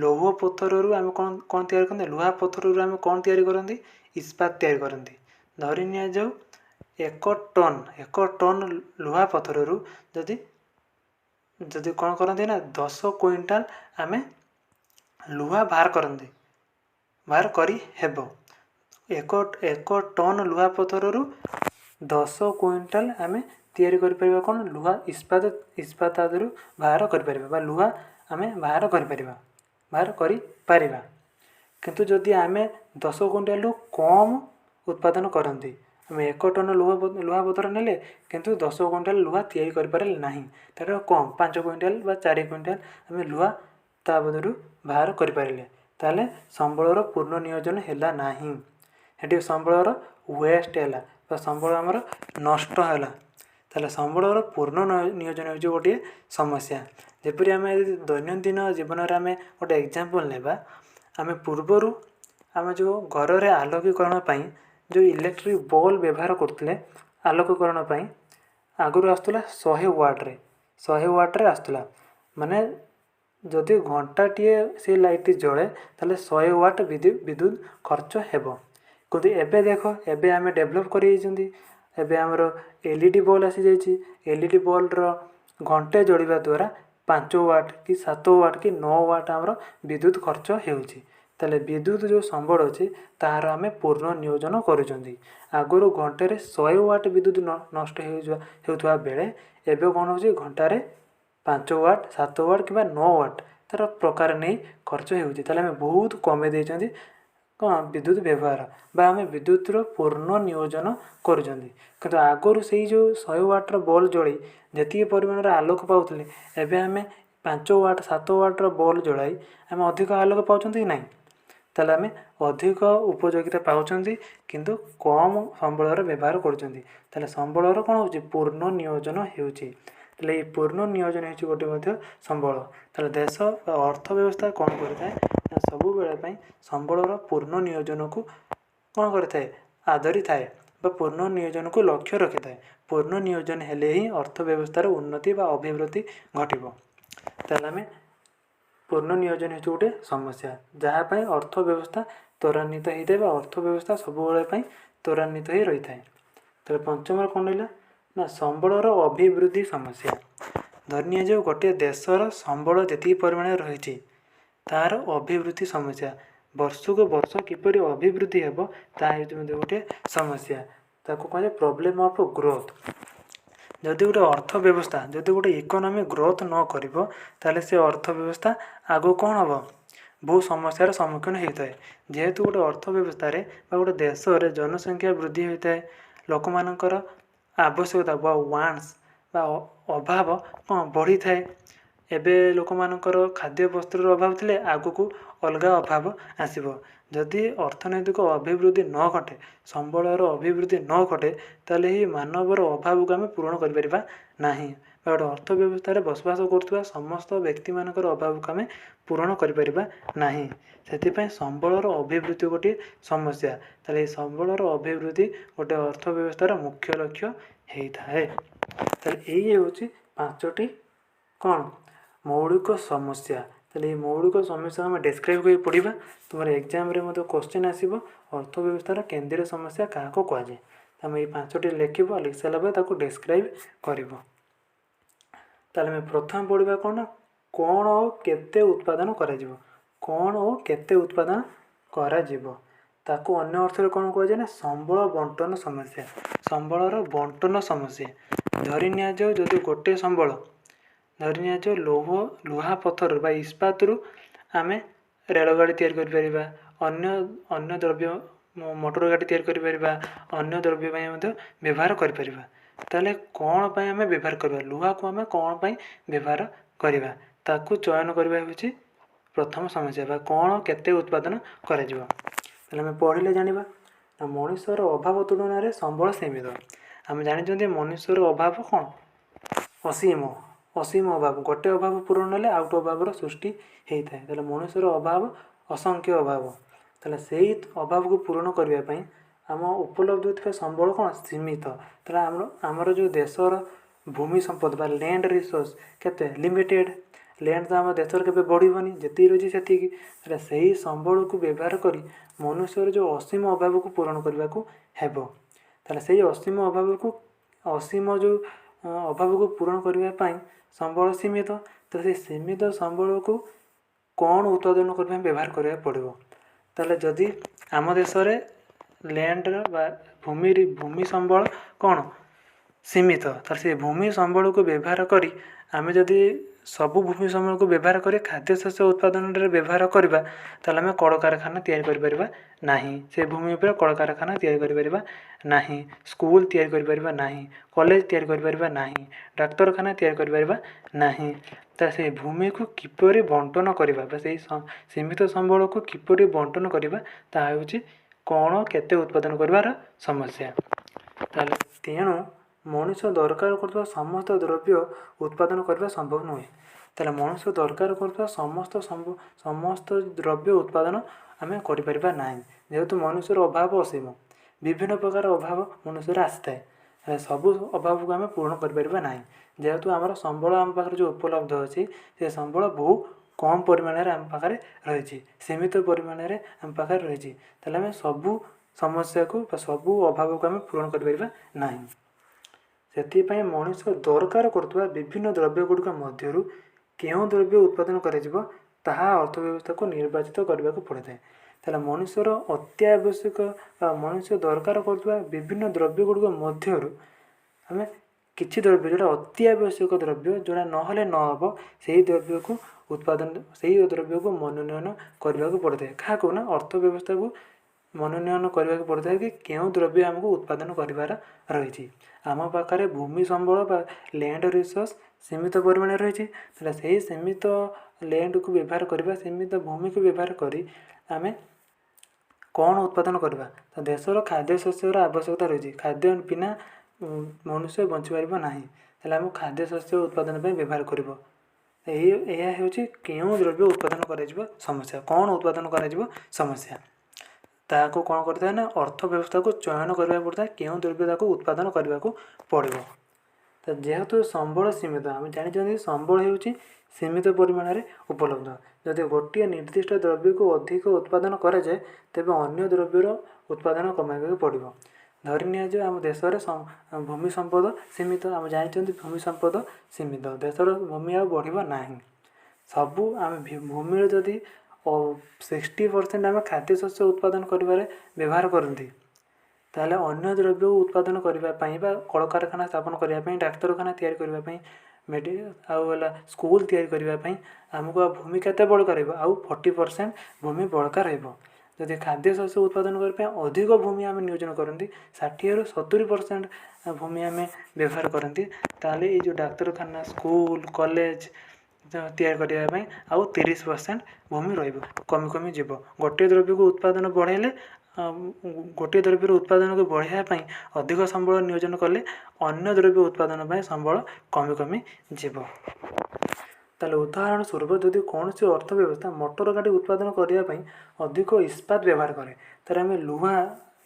ଲୌହ ପଥରରୁ ଆମେ କ'ଣ ତିଆରି କରନ୍ତି, ଲୁହା ପଥରରୁ ଆମେ କ'ଣ ତିଆରି କରନ୍ତି, ଇସ୍ପାତ ତିଆରି କରନ୍ତି। ଧରି ନିଆଯାଉ 1 ଟନ୍ ଲୁହା ପଥରରୁ ଯଦି କ'ଣ କରନ୍ତି ନା 10 କୁଇଣ୍ଟାଲ ଆମେ ଲୁହା ବାହାର କରି ହେବ। 1 ଟନ୍ ଲୁହା ପଥରରୁ 10 କୁଇଣ୍ଟାଲ ଆମେ ତିଆରି କରିପାରିବା କ'ଣ ଲୁହା ଇସ୍ପାତ ଆଦିରୁ ବାହାର କରିପାରିବା ବା ଲୁହା ଆମେ ବାହାର କରିପାରିବା। କିନ୍ତୁ ଯଦି ଆମେ 10 କୁଇଣ୍ଟାଲରୁ କମ୍ ଉତ୍ପାଦନ କରନ୍ତି, ଆମେ 1 ଟନ୍ ଲୁହା ପଥର ନେଲେ କିନ୍ତୁ 10 କୁଇଣ୍ଟାଲ ଲୁହା ତିଆରି କରିପାରିଲେ ନାହିଁ, ତା'ର କମ୍ 5 କୁଇଣ୍ଟାଲ ବା 4 କୁଇଣ୍ଟାଲ ଆମେ ଲୁହା ତା ବଦଳରୁ ବାହାର କରିପାରିଲେ, ତାହେଲେ ସମ୍ବଳର ପୂର୍ଣ୍ଣ ନିୟୋଜନ ହେଲା ନାହିଁ। ସେଠି ସମ୍ବଳର ୱେଷ୍ଟ ହେଲା ବା ସମ୍ବଳ ଆମର ନଷ୍ଟ ହେଲା। ତାହେଲେ ସମ୍ବଳର ପୂର୍ଣ୍ଣ ନିୟୋଜନ ହେଉଛି ଗୋଟିଏ ସମସ୍ୟା। ଯେପରି ଆମେ ଦୈନନ୍ଦିନ ଜୀବନରେ ଆମେ ଗୋଟେ ଏକ୍ଜାମ୍ପଲ୍ ନେବା, ଆମେ ପୂର୍ବରୁ ଆମେ ଯେଉଁ ଘରରେ ଆଲୋକୀକରଣ ପାଇଁ ଯେଉଁ ଇଲେକ୍ଟ୍ରିକ୍ ବଲ୍ବ ବ୍ୟବହାର କରୁଥିଲେ ଆଲୋକୀକରଣ ପାଇଁ ଆଗରୁ ଆସୁଥିଲା 100 ୱାଟ୍ରେ ଆସୁଥିଲା। ମାନେ ଯଦି ଘଣ୍ଟାଟିଏ ସେ ଲାଇଟ୍ଟି ଜଳେ ତାହେଲେ 100 ୱାଟ୍ ବିଦ୍ୟୁତ୍ ଖର୍ଚ୍ଚ ହେବ। କିନ୍ତୁ ଏବେ ଦେଖ, ଏବେ ଆମେ ଡେଭଲପ୍ କରିଯାଇଛନ୍ତି, ଏବେ ଆମର LED ବଲ୍ବ ଆସିଯାଇଛି। LED ବଲ୍ବର ଘଣ୍ଟେ ଜଳିବା ଦ୍ୱାରା 5 ୱାଟ୍ କି 7 ୱାଟ୍ କି 9 ୱାଟ୍ ଆମର ବିଦ୍ୟୁତ୍ ଖର୍ଚ୍ଚ ହେଉଛି। ତାହେଲେ ବିଦ୍ୟୁତ୍ ଯେଉଁ ସମ୍ବଳ ଅଛି ତାହାର ଆମେ ପୂର୍ଣ୍ଣ ନିୟୋଜନ କରୁଛନ୍ତି। ଆଗରୁ ଘଣ୍ଟାରେ 100 ୱାଟ୍ ବିଦ୍ୟୁତ୍ ନଷ୍ଟ ହେଉଥିବା ବେଳେ ଏବେ କ'ଣ ହେଉଛି ଘଣ୍ଟାରେ 5 ୱାଟ୍ 7 ୱାଟ୍ କିମ୍ବା 9 ୱାଟ୍ ତା'ର ପ୍ରକାର ନେଇ ଖର୍ଚ୍ଚ ହେଉଛି। ତାହେଲେ ଆମେ ବହୁତ କମେଇ ଦେଇଛନ୍ତି କ'ଣ ବିଦ୍ୟୁତ୍ ବ୍ୟବହାର ବା ଆମେ ବିଦ୍ୟୁତ୍ର ପୂର୍ଣ୍ଣ ନିୟୋଜନ କରୁଛନ୍ତି। କିନ୍ତୁ ଆଗରୁ ସେଇ ଯେଉଁ 100 ୱାଟ୍ର ବଲ୍ବ ଜଳି ଯେତିକି ପରିମାଣର ଆଲୋକ ପାଉଥିଲେ ଏବେ ଆମେ 5 ୱାଟ୍ 7 ୱାଟ୍ର ବଲ୍ବ ଜଳାଇ ଆମେ ଅଧିକ ଆଲୋକ ପାଉଛନ୍ତି କି ନାହିଁ? ତାହେଲେ ଆମେ ଅଧିକ ଉପଯୋଗିତା ପାଉଛନ୍ତି କିନ୍ତୁ କମ୍ ସମ୍ବଳର ବ୍ୟବହାର କରୁଛନ୍ତି। ତାହେଲେ ସମ୍ବଳର କ'ଣ ହେଉଛି ପୂର୍ଣ୍ଣ ନିୟୋଜନ ହେଉଛି। ତାହେଲେ ଏଇ ପୂର୍ଣ୍ଣ ନିୟୋଜନ ହେଉଛି ଗୋଟେ ମଧ୍ୟ ସମ୍ବଳ। ତାହେଲେ ଦେଶ ବା ଅର୍ଥ ବ୍ୟବସ୍ଥା କ'ଣ କରିଥାଏ ନା ସବୁବେଳେ ପାଇଁ ସମ୍ବଳର ପୂର୍ଣ୍ଣ ନିୟୋଜନକୁ କ'ଣ କରିଥାଏ ଆଦରିଥାଏ ବା ପୂर्ण ନିୟୋଜନକୁ ଲକ୍ଷ୍ୟ ରଖିଥାଏ। ପୂर्ण ନିୟୋଜନ ହେଲେ ହିଁ अर्थ व्यवस्थार उन्नति ବା अभिवृद्धि घटिब। ताहले आमे पूर्ण नियोजन हेतु गोटे समस्या जहाँपाई अर्थ व्यवस्था त्वरान्वित होता है अर्थ व्यवस्था सबुबले त्वरान्वित हो रही है। तो पंचम कौन रहा ना संबलर अभिवृद्धि समस्या। धरनिया जो गोटे देशर संबल जी परिमाण रही तार अभिवृद्धि समस्या वर्ष को वर्ष किपर अभिवृद्धि हेब ताकि गोटे समस्या ताको कहे प्रॉब्लम ऑफ ग्रोथ। जदि गोटे अर्थ व्यवस्था जदि गोटे इकोनॉमी ग्रोथ न करिवो ताले से अर्थ व्यवस्था आगो कौन हम बहुत समस्यार सम्मुखीन होता है। जेहेतु गोटे अर्थ व्यवस्था गोटे देश में जनसंख्या वृद्धि होता है लोक मानकर आवश्यकता बा वांट्स बा अभाव कौन बढ़ी थाए। एबे लोक मानकर खाद्य वस्त्र अभाव थिले आगु को अलग अभाव आसीबो। जदि अर्थनैतिक अभिवृद्धि न घटे संबलर अभिवृद्धि न घटे ताले ही मानवर अभाव को आम पूरण कर परिबा नाही। गोटे अर्थ व्यवस्था बसवास करुवा समस्त व्यक्ति मानकर अभाव को आम पूरण कर परिबा नाही। सेथिपाई संबलर अभिवृद्धि गोटे समस्या ताले संबलर अभिवृद्धि गोटे अर्थ व्यवस्थार मुख्य लक्ष्य होता है। ताले यही होची पांचटी कौन मौलिक समस्या। ताले मौलिक समस्या आम डिस्क्राइब कर पढ़ा तुम एग्जाम क्वेश्चन आसो अर्थ व्यवस्थार केंद्रीय समस्या क्या कहुए आम ये पांचटी लिख लिख सारा पर डिस्क्राइब कर। प्रथम पढ़ा कौन कौन और केते उत्पादन करा कौन और केते उत्पादन करा ताकू अन्य अर्थ कौन कहुए ना संबल बंटन समस्या। संबलर बंटन समस्या धरी नि जाओ जदि गोटे संबल धरी नि जाओ लुहा पत्थर बा इस्पात रु आम रेलगाड़ी तैयारी कर परिबा अन्य अन्य द्रव्य मोटर गाड़ी तैयारी कर परिबा अन्य द्रव्य व्यवहार कर परिबा। ताले कौन पाई आम व्यवहार करबा लुहा को आम कौन पाई व्यवहार करबा ताकू चयन करबा होची प्रथम समस्या बा कौन केते उत्पादन करा जिवो। ताले आम पढ़िले जानिबा मनुष्यर अभाव तुलन में संबल सीमित। आम जानी मनुष्यर अभाव कौन असीम असीम अभाव गोटे अभाव पूरण हेले आउ गोटे अभाव सृष्टि होता है। ताले मनुष्यर अभाव असंख्य अभाव ताले से अभाव को पूरण करने आम उपलब्ध होता संबल कौन सीमित। ताले आमर जो देशर भूमि संपद बा लैंड रिसोर्स केते लिमिटेड लैंड तो आम देशर के बढ़नी जी रही से सही संबल को व्यवहार कर मनुष्यर जो असीम अभाव को पूरण करने को हेब। ताले से असीम अभाव को असीम जो अभाव को पूरण करने संबल सीमित तो से सीमित संबल को कौन उत्पादन करने व्यवहार करा पड़ो। ताले जदि आम देश लैंड बा भूमि संबल कौन सीमित तो से भूमि संबल को व्यवहार करी आम जदि सबू भूमि संबल को व्यवहार कर खाद्य शस्य उत्पादन व्यवहार करवा ताले आम कल कारखाना तैयारी कर परिबा नाही। से भूमि पर कल कारखाना तैयारी कर परिबा नाही स्कूल तैयारी कर परिबा नाही कॉलेज तैयारी कर परिबा नाही डाक्तरखाना तैयारी कर परिबा नाही। तो से भूमि को किपरि बंटन करवा से सीमित संबल को किपरि बंटन करवा ता होची कौन केते उत्पादन करवार समस्या। ताले तेणु मनुष्य दरकार कर समस्त द्रव्य उत्पादन करने संभव नुहे। ताले मनुष्य दरकार कर समस्त द्रव्य उत्पादन आम कर ना जेहेतु मनुष्यर अभाव असीम विभिन्न प्रकार अभाव मनुष्य आसी है सबू अभाव को आम पूर्ण कर ना जेहेतु आमर संबल आम पाखे जो उपलब्ध अच्छी से संबल बहु कम परिमाण आम पाखे रही सीमित परिमाण आम पाखे रही आम सबू समस्या को सबू अभाव को आम पूरण कर ना। से मनुष्य दरकार करुवा विभिन्न द्रव्य गुड़िक मध्य क्यों द्रव्य उत्पादन करा अर्थव्यवस्था को निर्वाचित करने को पड़ता है। ताले मनुष्यर अत्यावश्यक मनुष्य दरकार करुवा विभिन्न द्रव्य गुड़िक मध्य आम किसी द्रव्य जोड़ा अत्यावश्यक द्रव्य जोड़ा नहले नहब से द्रव्य को उत्पादन से द्रव्य को मनोनयन करने को पड़ता है। क्या कहूना अर्थव्यवस्था को मनोनयन करने को पड़ता है कि क्यों द्रव्य आमको उत्पादन करार रही आम पाखे भूमि संबल बा लैंड रिसोर्स सीमित परिमाण रही से सीमित लैंड को व्यवहार करवा सीमित भूमि को व्यवहार करी आम कौन उत्पादन करवा तो देशर खाद्य शस्यर आवश्यकता रही खाद्य बिना मनुष्य बंची पार ना आम खाद्य शस्य उत्पादन व्यवहार कर क्यों द्रव्य उत्पादन कर समस्या कौन उत्पादन कर समस्या। ତାହାକୁ କ'ଣ କରିଥାଏ ନା ଅର୍ଥ ବ୍ୟବସ୍ଥାକୁ ଚୟନ କରିବାକୁ ପଡ଼ିଥାଏ କେଉଁ ଦ୍ରବ୍ୟ ତାକୁ ଉତ୍ପାଦନ କରିବାକୁ ପଡ଼ିବ। ତ ଯେହେତୁ ସମ୍ବଳ ସୀମିତ, ଆମେ ଜାଣିଛନ୍ତି ସମ୍ବଳ ହେଉଛି ସୀମିତ ପରିମାଣରେ ଉପଲବ୍ଧ। ଯଦି ଗୋଟିଏ ନିର୍ଦ୍ଦିଷ୍ଟ ଦ୍ରବ୍ୟକୁ ଅଧିକ ଉତ୍ପାଦନ କରାଯାଏ ତେବେ ଅନ୍ୟ ଦ୍ରବ୍ୟର ଉତ୍ପାଦନ କମାଇବାକୁ ପଡ଼ିବ। ଧରି ନିଆଯାଉ ଆମ ଦେଶରେ ଭୂମି ସମ୍ପଦ ସୀମିତ, ଆମେ ଜାଣିଛନ୍ତି ଭୂମି ସମ୍ପଦ ସୀମିତ, ଦେଶର ଭୂମି ଆଉ ବଢ଼ିବ ନାହିଁ। ସବୁ ଆମେ ଭୂମିର ଯଦି 60% ଆମେ ଖାଦ୍ୟଶସ୍ୟ ଉତ୍ପାଦନ କରିବାରେ ବ୍ୟବହାର କରନ୍ତି, ତାହେଲେ ଅନ୍ୟ ଦ୍ରବ୍ୟ ଉତ୍ପାଦନ କରିବା ପାଇଁ ବା କଳକାରଖାନା ସ୍ଥାପନ କରିବା ପାଇଁ, ଡାକ୍ତରଖାନା ତିଆରି କରିବା ପାଇଁ, ଆଉ ହେଲା ସ୍କୁଲ ତିଆରି କରିବା ପାଇଁ ଆମକୁ ଆଉ ଭୂମି କେତେ ବଳକା ରହିବ? ଆଉ 40% ଭୂମି ବଳକା ରହିବ। ଯଦି ଖାଦ୍ୟଶସ୍ୟ ଉତ୍ପାଦନ କରିବା ପାଇଁ ଅଧିକ ଭୂମି ଆମେ ନିୟୋଜନ କରନ୍ତି, 60ରୁ 70% ଭୂମି ଆମେ ବ୍ୟବହାର କରନ୍ତି, ତାହେଲେ ଏଇ ଯେଉଁ ଡାକ୍ତରଖାନା, ସ୍କୁଲ, କଲେଜ ତିଆରି କରିବା ପାଇଁ ଆଉ 30% ଭୂମି ରହିବ, କମି କମି ଯିବ। ଗୋଟିଏ ଦ୍ରବ୍ୟକୁ ଉତ୍ପାଦନ ବଢ଼ାଇଲେ, ଗୋଟିଏ ଦ୍ରବ୍ୟର ଉତ୍ପାଦନକୁ ବଢ଼ାଇବା ପାଇଁ ଅଧିକ ସମ୍ବଳ ନିୟୋଜନ କଲେ ଅନ୍ୟ ଦ୍ରବ୍ୟ ଉତ୍ପାଦନ ପାଇଁ ସମ୍ବଳ କମି କମି ଯିବ। ତାହେଲେ ଉଦାହରଣ ସ୍ୱରୂପ ଯଦି କୌଣସି ଅର୍ଥ ବ୍ୟବସ୍ଥା ମଟର ଗାଡ଼ି ଉତ୍ପାଦନ କରିବା ପାଇଁ ଅଧିକ ଇସ୍ପାତ ବ୍ୟବହାର କରେ, ତାହେଲେ ଆମେ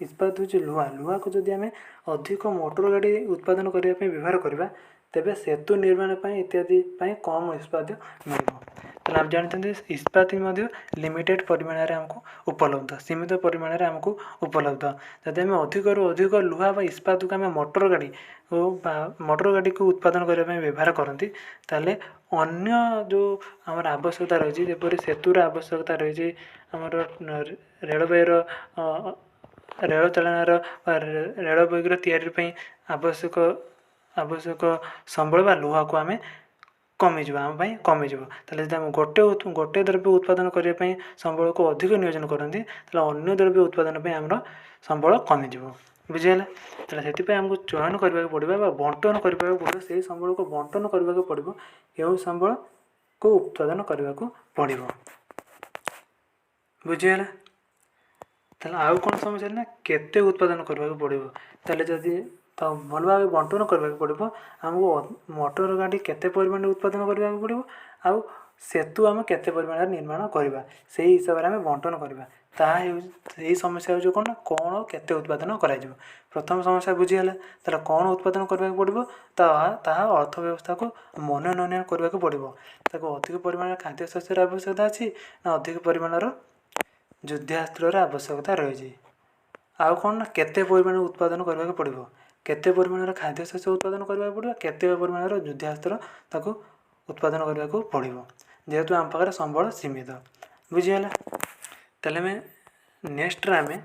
ଇସ୍ପାତ ହେଉଛି ଲୁହାକୁ ଯଦି ଆମେ ଅଧିକ ମଟର ଗାଡ଼ି ଉତ୍ପାଦନ କରିବା ପାଇଁ ବ୍ୟବହାର କରିବା, ତେବେ ସେତୁ ନିର୍ମାଣ ପାଇଁ ଇତ୍ୟାଦି ପାଇଁ କମ୍ ଇସ୍ପାତ ମିଳିବ। ତାହେଲେ ଆମେ ଜାଣିଛନ୍ତି ଇସ୍ପାତ ମଧ୍ୟ ଲିମିଟେଡ଼ ପରିମାଣରେ ଆମକୁ ଉପଲବ୍ଧ, ସୀମିତ ପରିମାଣରେ ଆମକୁ ଉପଲବ୍ଧ। ଯଦି ଆମେ ଅଧିକରୁ ଅଧିକ ଲୁହା ବା ଇସ୍ପାତକୁ ଆମେ ମଟର ଗାଡ଼ିକୁ ଉତ୍ପାଦନ କରିବା ପାଇଁ ବ୍ୟବହାର କରନ୍ତି, ତାହେଲେ ଅନ୍ୟ ଯେଉଁ ଆମର ଆବଶ୍ୟକତା ରହିଛି, ଯେପରି ସେତୁର ଆବଶ୍ୟକତା ରହିଛି, ଆମର ରେଳବାଇର ରେଳ ଚାଳନାର ବା ରେଳବାଇର ତିଆରି ପାଇଁ ଆବଶ୍ୟକ ସମ୍ବଳ ବା ଲୁହାକୁ ଆମ ପାଇଁ କମିଯିବ। ତାହେଲେ ଯଦି ଆମେ ଗୋଟେ ଦ୍ରବ୍ୟ ଉତ୍ପାଦନ କରିବା ପାଇଁ ସମ୍ବଳକୁ ଅଧିକ ନିୟୋଜନ କରନ୍ତି, ତାହେଲେ ଅନ୍ୟ ଦ୍ରବ୍ୟ ଉତ୍ପାଦନ ପାଇଁ ଆମର ସମ୍ବଳ କମିଯିବ। ବୁଝିଗଲା? ତାହେଲେ ସେଥିପାଇଁ ଆମକୁ ଚୟନ କରିବାକୁ ପଡ଼ିବ ବା ବଣ୍ଟନ କରିବାକୁ ପଡ଼ିବ, ସେହି ସମ୍ବଳକୁ ବଣ୍ଟନ କରିବାକୁ ପଡ଼ିବ କେଉଁ ସମ୍ବଳକୁ ଉତ୍ପାଦନ କରିବାକୁ ପଡ଼ିବ। ବୁଝିଗଲା? ତାହେଲେ ଆଉ କ'ଣ ସମସ୍ୟା ନା କେତେ ଉତ୍ପାଦନ କରିବାକୁ ପଡ଼ିବ। ତାହେଲେ ଯଦି ଭଲ ଭାବେ ବଣ୍ଟନ କରିବାକୁ ପଡ଼ିବ, ଆମକୁ ମଟର ଗାଡ଼ି କେତେ ପରିମାଣରେ ଉତ୍ପାଦନ କରିବାକୁ ପଡ଼ିବ, ଆଉ ସେତୁ ଆମେ କେତେ ପରିମାଣରେ ନିର୍ମାଣ କରିବା, ସେହି ହିସାବରେ ଆମେ ବଣ୍ଟନ କରିବା। ଏହି ସମସ୍ୟା ହେଉଛି କ'ଣ କେତେ ଉତ୍ପାଦନ କରାଯିବ। ପ୍ରଥମ ସମସ୍ୟା ବୁଝିଗଲା। ତାହେଲେ କ'ଣ ଉତ୍ପାଦନ କରିବାକୁ ପଡ଼ିବ, ତାହା ଅର୍ଥ ବ୍ୟବସ୍ଥାକୁ ମନୋନୟନ କରିବାକୁ ପଡ଼ିବ। ତାକୁ ଅଧିକ ପରିମାଣର ଖାଦ୍ୟଶସ୍ୟର ଆବଶ୍ୟକତା ଅଛି ନା ଅଧିକ ପରିମାଣର ଯୁଦ୍ଧାସ୍ତ୍ରର ଆବଶ୍ୟକତା ରହିଛି। ଆଉ କ'ଣ ନା କେତେ ପରିମାଣରେ ଉତ୍ପାଦନ କରିବାକୁ ପଡ଼ିବ, କେତେ ପରିମାଣର ଖାଦ୍ୟଶସ୍ୟ ଉତ୍ପାଦନ କରିବାକୁ ପଡ଼ିବ, କେତେ ପରିମାଣର ଯୁଦ୍ଧାସ୍ତ୍ର ତାକୁ ଉତ୍ପାଦନ କରିବାକୁ ପଡ଼ିବ, ଯେହେତୁ ଆମ ପାଖରେ ସମ୍ବଳ ସୀମିତ। ବୁଝିଗଲା? ତାହେଲେ ନେକ୍ସଟରେ ଆମେ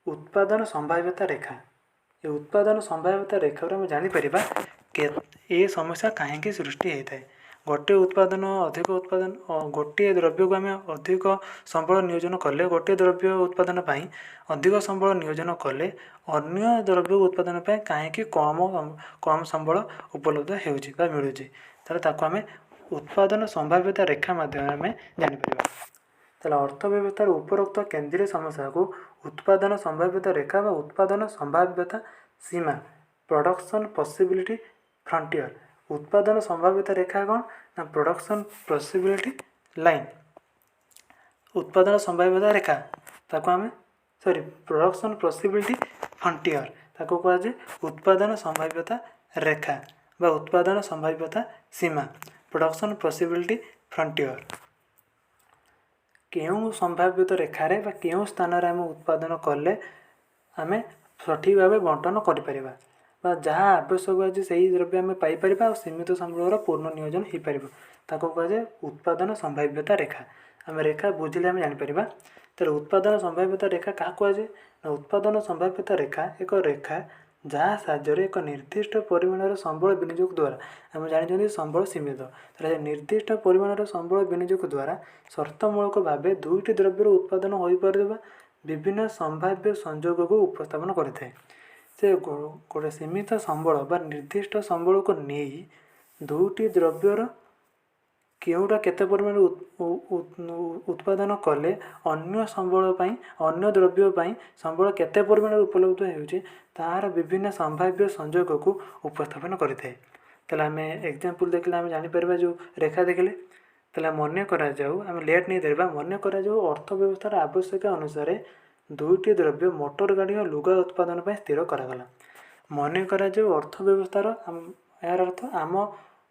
ଉତ୍ପାଦନ ସମ୍ଭାବ୍ୟତା ରେଖା, ଏ ଉତ୍ପାଦନ ସମ୍ଭାବ୍ୟତା ରେଖାରୁ ଆମେ ଜାଣିପାରିବା ଏ ସମସ୍ୟା କାହିଁକି ସୃଷ୍ଟି ହୋଇଥାଏ। ଗୋଟିଏ ଦ୍ରବ୍ୟକୁ ଆମେ ଅଧିକ ସମ୍ବଳ ନିୟୋଜନ କଲେ, ଗୋଟିଏ ଦ୍ରବ୍ୟ ଉତ୍ପାଦନ ପାଇଁ ଅଧିକ ସମ୍ବଳ ନିୟୋଜନ କଲେ ଅନ୍ୟ ଦ୍ରବ୍ୟ ଉତ୍ପାଦନ ପାଇଁ କାହିଁକି କମ୍ ସମ୍ବଳ ଉପଲବ୍ଧ ହେଉଛି ବା ମିଳୁଛି, ତାହେଲେ ତାକୁ ଆମେ ଉତ୍ପାଦନ ସମ୍ଭାବ୍ୟତା ରେଖା ମାଧ୍ୟମରେ ଆମେ ଜାଣିପାରିବା। ତାହେଲେ ଅର୍ଥ ବ୍ୟବସ୍ଥାର ଉପରୋକ୍ତ କେନ୍ଦ୍ରୀୟ ସମସ୍ୟାକୁ ଉତ୍ପାଦନ ସମ୍ଭାବ୍ୟତା ରେଖା ବା ଉତ୍ପାଦନ ସମ୍ଭାବ୍ୟତା ସୀମା, ପ୍ରଡକ୍ସନ୍ ପସିବିଲିଟି ଫ୍ରଣ୍ଟିୟର। ଉତ୍ପାଦନ ସମ୍ଭାବ୍ୟତା ରେଖା କ'ଣ ନା ପ୍ରଡକ୍ସନ୍ ପସିବିଲିଟି ଲାଇନ୍। ଉତ୍ପାଦନ ସମ୍ଭାବ୍ୟତା ରେଖା ପ୍ରଡକ୍ସନ୍ ପସିବିଲିଟି ଫ୍ରଣ୍ଟିୟର, ତାକୁ କୁହାଯାଏ ଉତ୍ପାଦନ ସମ୍ଭାବ୍ୟତା ରେଖା ବା ଉତ୍ପାଦନ ସମ୍ଭାବ୍ୟତା ସୀମା, ପ୍ରଡକ୍ସନ୍ ପସିବିଲିଟି ଫ୍ରଣ୍ଟିୟର। କେଉଁ ସମ୍ଭାବ୍ୟତା ରେଖାରେ ବା କେଉଁ ସ୍ଥାନରେ ଆମେ ଉତ୍ପାଦନ କଲେ ଆମେ ସଠିକ୍ ଭାବେ ବଣ୍ଟନ କରିପାରିବା ବା ଯାହା ଆବଶ୍ୟକ ଅଛି ସେହି ଦ୍ରବ୍ୟ ଆମେ ପାଇପାରିବା ଆଉ ସୀମିତ ସମ୍ବଳର ପୂର୍ଣ୍ଣ ନିୟୋଜନ ହୋଇପାରିବ, ତାକୁ କୁହାଯାଏ ଉତ୍ପାଦନ ସମ୍ଭାବ୍ୟତା ରେଖା। ଆମେ ରେଖା ବୁଝିଲେ ଆମେ ଜାଣିପାରିବା। ତାହେଲେ ଉତ୍ପାଦନ ସମ୍ଭାବ୍ୟତା ରେଖା କାହାକୁ କୁହାଯାଏ ନା ଉତ୍ପାଦନ ସମ୍ଭାବ୍ୟତା ରେଖା ଏକ ରେଖା ଯାହା ସାହାଯ୍ୟରେ ଏକ ନିର୍ଦ୍ଦିଷ୍ଟ ପରିମାଣର ସମ୍ବଳ ବିନିଯୋଗ ଦ୍ୱାରା, ଆମେ ଜାଣିଛନ୍ତି ସମ୍ବଳ ସୀମିତ, ତାହେଲେ ନିର୍ଦ୍ଦିଷ୍ଟ ପରିମାଣର ସମ୍ବଳ ବିନିଯୋଗ ଦ୍ୱାରା ସର୍ତ୍ତମୂଳକ ଭାବେ ଦୁଇଟି ଦ୍ରବ୍ୟର ଉତ୍ପାଦନ ହୋଇପାରୁଥିବା ବିଭିନ୍ନ ସମ୍ଭାବ୍ୟ ସଂଯୋଗକୁ ଉପସ୍ଥାପନ କରିଥାଏ। ସେ ଗୋଟେ ସୀମିତ ସମ୍ବଳ ବା ନିର୍ଦ୍ଦିଷ୍ଟ ସମ୍ବଳକୁ ନେଇ ଦୁଇଟି ଦ୍ରବ୍ୟର କେଉଁଟା କେତେ ପରିମାଣରେ ଉତ୍ପାଦନ କଲେ ଅନ୍ୟ ଦ୍ରବ୍ୟ ପାଇଁ ସମ୍ବଳ କେତେ ପରିମାଣରେ ଉପଲବ୍ଧ ହେଉଛି, ତାହାର ବିଭିନ୍ନ ସମ୍ଭାବ୍ୟ ସଂଯୋଗକୁ ଉପସ୍ଥାପନ କରିଥାଏ। ତାହେଲେ ଆମେ ଏକ୍ଜାମ୍ପଲ୍ ଦେଖିଲେ ଆମେ ଜାଣିପାରିବା, ଯେଉଁ ରେଖା ଦେଖିଲେ। ତାହେଲେ ଆମେ ଲେଟ୍ ନେଇ ଧରିବା, ମନେ କରାଯାଉ ଅର୍ଥ ବ୍ୟବସ୍ଥାର ଆବଶ୍ୟକତା ଅନୁସାରେ ଦୁଇଟି ଦ୍ରବ୍ୟ ମୋଟର ଗାଡ଼ି ଓ ଲୁଗା ଉତ୍ପାଦନ ପାଇଁ ସ୍ଥିର କରାଗଲା। ମନେ କରାଯାଉ ଅର୍ଥ ବ୍ୟବସ୍ଥାର ଏହାର ଅର୍ଥ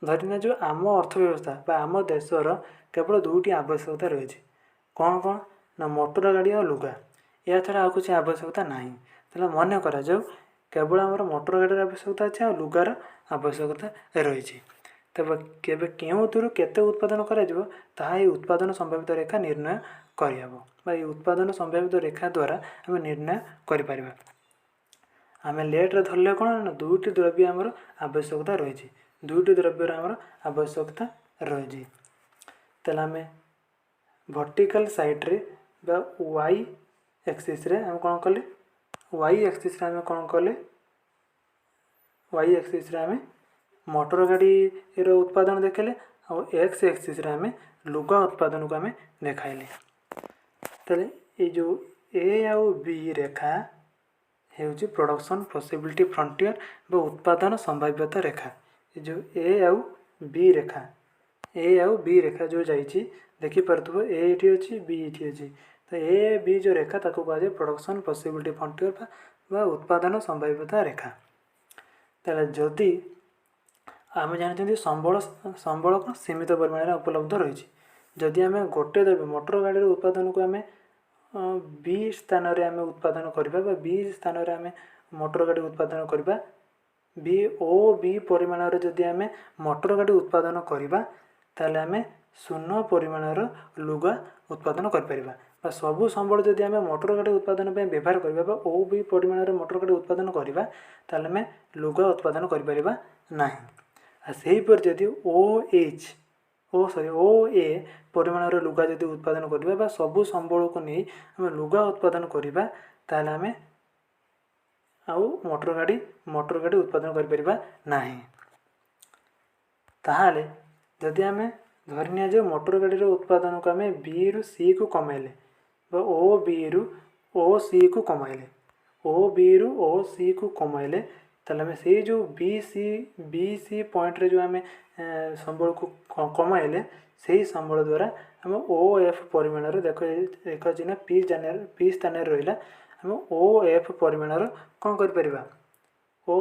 ଧରିନିଆଯାଉ ଆମ ଅର୍ଥ ବ୍ୟବସ୍ଥା ବା ଆମ ଦେଶର କେବଳ ଦୁଇଟି ଆବଶ୍ୟକତା ରହିଛି। କ'ଣ ନା ମୋଟର ଗାଡ଼ି ଆଉ ଲୁଗା। ଏହା ଛଡ଼ା ଆଉ କିଛି ଆବଶ୍ୟକତା ନାହିଁ। ତାହେଲେ ମନେ କରାଯାଉ କେବଳ ଆମର ମୋଟର ଗାଡ଼ିର ଆବଶ୍ୟକତା ଅଛି ଆଉ ଲୁଗାର ଆବଶ୍ୟକତା ରହିଛି। ତେବେ କେବେ କେଉଁଥିରୁ କେତେ ଉତ୍ପାଦନ କରାଯିବ ତାହା ଏହି ଉତ୍ପାଦନ ସମ୍ଭାବିତ ରେଖା ନିର୍ଣ୍ଣୟ କରିହେବ ବା ଏହି ଉତ୍ପାଦନ ସମ୍ଭାବିତ ରେଖା ଦ୍ୱାରା ଆମେ ନିର୍ଣ୍ଣୟ କରିପାରିବା। ଆମେ ଲେଟ୍ରେ ଧରିଲେ କ'ଣ ନା ଦୁଇଟି ଦ୍ରବ୍ୟ ଆମର ଆବଶ୍ୟକତା ରହିଛି। ଦୁଇଟି ଦ୍ରବ୍ୟର ଆମର ଆବଶ୍ୟକତା ରହିଛି। ତାହେଲେ ଆମେ ଭର୍ଟିକାଲ୍ ସାଇଡ଼୍ରେ ବା ୱାଇ ଆକ୍ସିସ୍ରେ ଆମେ କ'ଣ କଲେ ୱାଇ ଆକ୍ସିସ୍ରେ ଆମେ ମୋଟର ଗାଡ଼ିର ଉତ୍ପାଦନ ଦେଖିଲେ ଆଉ ଏକ୍ସ ଆକ୍ସିସ୍ରେ ଆମେ ଲୁଗା ଉତ୍ପାଦନକୁ ଆମେ ଦେଖାଇଲେ। ତାହେଲେ ଏଇ ଯେଉଁ ଏ ଆଉ ବି ରେଖା ହେଉଛି ପ୍ରଡକ୍ସନ୍ ପସିବିଲିଟି ଫ୍ରଣ୍ଟିୟର ବା ଉତ୍ପାଦନ ସମ୍ଭାବ୍ୟତା ରେଖା। ଏ ଯେଉଁ ଏ ଆଉ ବି ରେଖା ଯେଉଁ ଯାଇଛି ଦେଖିପାରୁଥିବ ଏ ଏଠି ଅଛି ବି ଏଠି ଅଛି। ତ ଏ ବି ଯେଉଁ ରେଖା ତାକୁ କୁହାଯାଏ ପ୍ରଡକ୍ସନ୍ ପସିବିଲିଟି ଫ୍ରଣ୍ଟିୟର ବା ଉତ୍ପାଦନ ସମ୍ଭାବ୍ୟତା ରେଖା। ତାହେଲେ ଯଦି ଆମେ ଜାଣିଛନ୍ତି ସମ୍ବଳ କ'ଣ ସୀମିତ ପରିମାଣରେ ଉପଲବ୍ଧ ରହିଛି। ଯଦି ଆମେ ଗୋଟେ ଦ୍ରବ୍ୟ ମୋଟର ଗାଡ଼ିର ଉତ୍ପାଦନକୁ ଆମେ ବି ସ୍ଥାନରେ ଆମେ ଉତ୍ପାଦନ କରିବା ବା ବି ସ୍ଥାନରେ ଆମେ ମୋଟର ଗାଡ଼ି ଉତ୍ପାଦନ କରିବା ବି ପରିମାଣରେ ଯଦି ଆମେ ମୋଟର ଗାଡ଼ି ଉତ୍ପାଦନ କରିବା ତାହେଲେ ଆମେ 0 ପରିମାଣର ଲୁଗା ଉତ୍ପାଦନ କରିପାରିବା। ବା ସବୁ ସମ୍ବଳ ଯଦି ଆମେ ମୋଟର ଗାଡ଼ି ଉତ୍ପାଦନ ପାଇଁ ବ୍ୟବହାର କରିବା ବା ବି ପରିମାଣରେ ମୋଟର ଗାଡ଼ି ଉତ୍ପାଦନ କରିବା ତାହେଲେ ଆମେ ଲୁଗା ଉତ୍ପାଦନ କରିପାରିବା ନାହିଁ। ଆଉ ସେହିପରି ଯଦି ଓ ଏ ପରିମାଣର ଲୁଗା ଯଦି ଉତ୍ପାଦନ କରିବା ବା ସବୁ ସମ୍ବଳକୁ ନେଇ ଆମେ ଲୁଗା ଉତ୍ପାଦନ କରିବା ତାହେଲେ ଆମେ ଆଉ ମୋଟର ଗାଡ଼ି ଉତ୍ପାଦନ କରିପାରିବା ନାହିଁ। ତାହେଲେ ଯଦି ଆମେ ଧରି ନିଆଯାଉ ମୋଟର ଗାଡ଼ିର ଉତ୍ପାଦନକୁ ଆମେ ବିରୁ ସିକୁ କମାଇଲେ ବା ବିରୁ ସିକୁ କମାଇଲେ ତାହେଲେ ଆମେ ସେଇ ଯେଉଁ ବି ସି ପଏଣ୍ଟରେ ଯେଉଁ ଆମେ ସମ୍ବଳକୁ କମାଇଲେ ସେହି ସମ୍ବଳ ଦ୍ୱାରା ଆମେ ଏଫ୍ ପରିମାଣର ଦେଖ ଚିହ୍ନ ପି ସ୍ଥାନରେ ରହିଲା। ଆମେ ଏଫ୍ ପରିମାଣର କ'ଣ କରିପାରିବା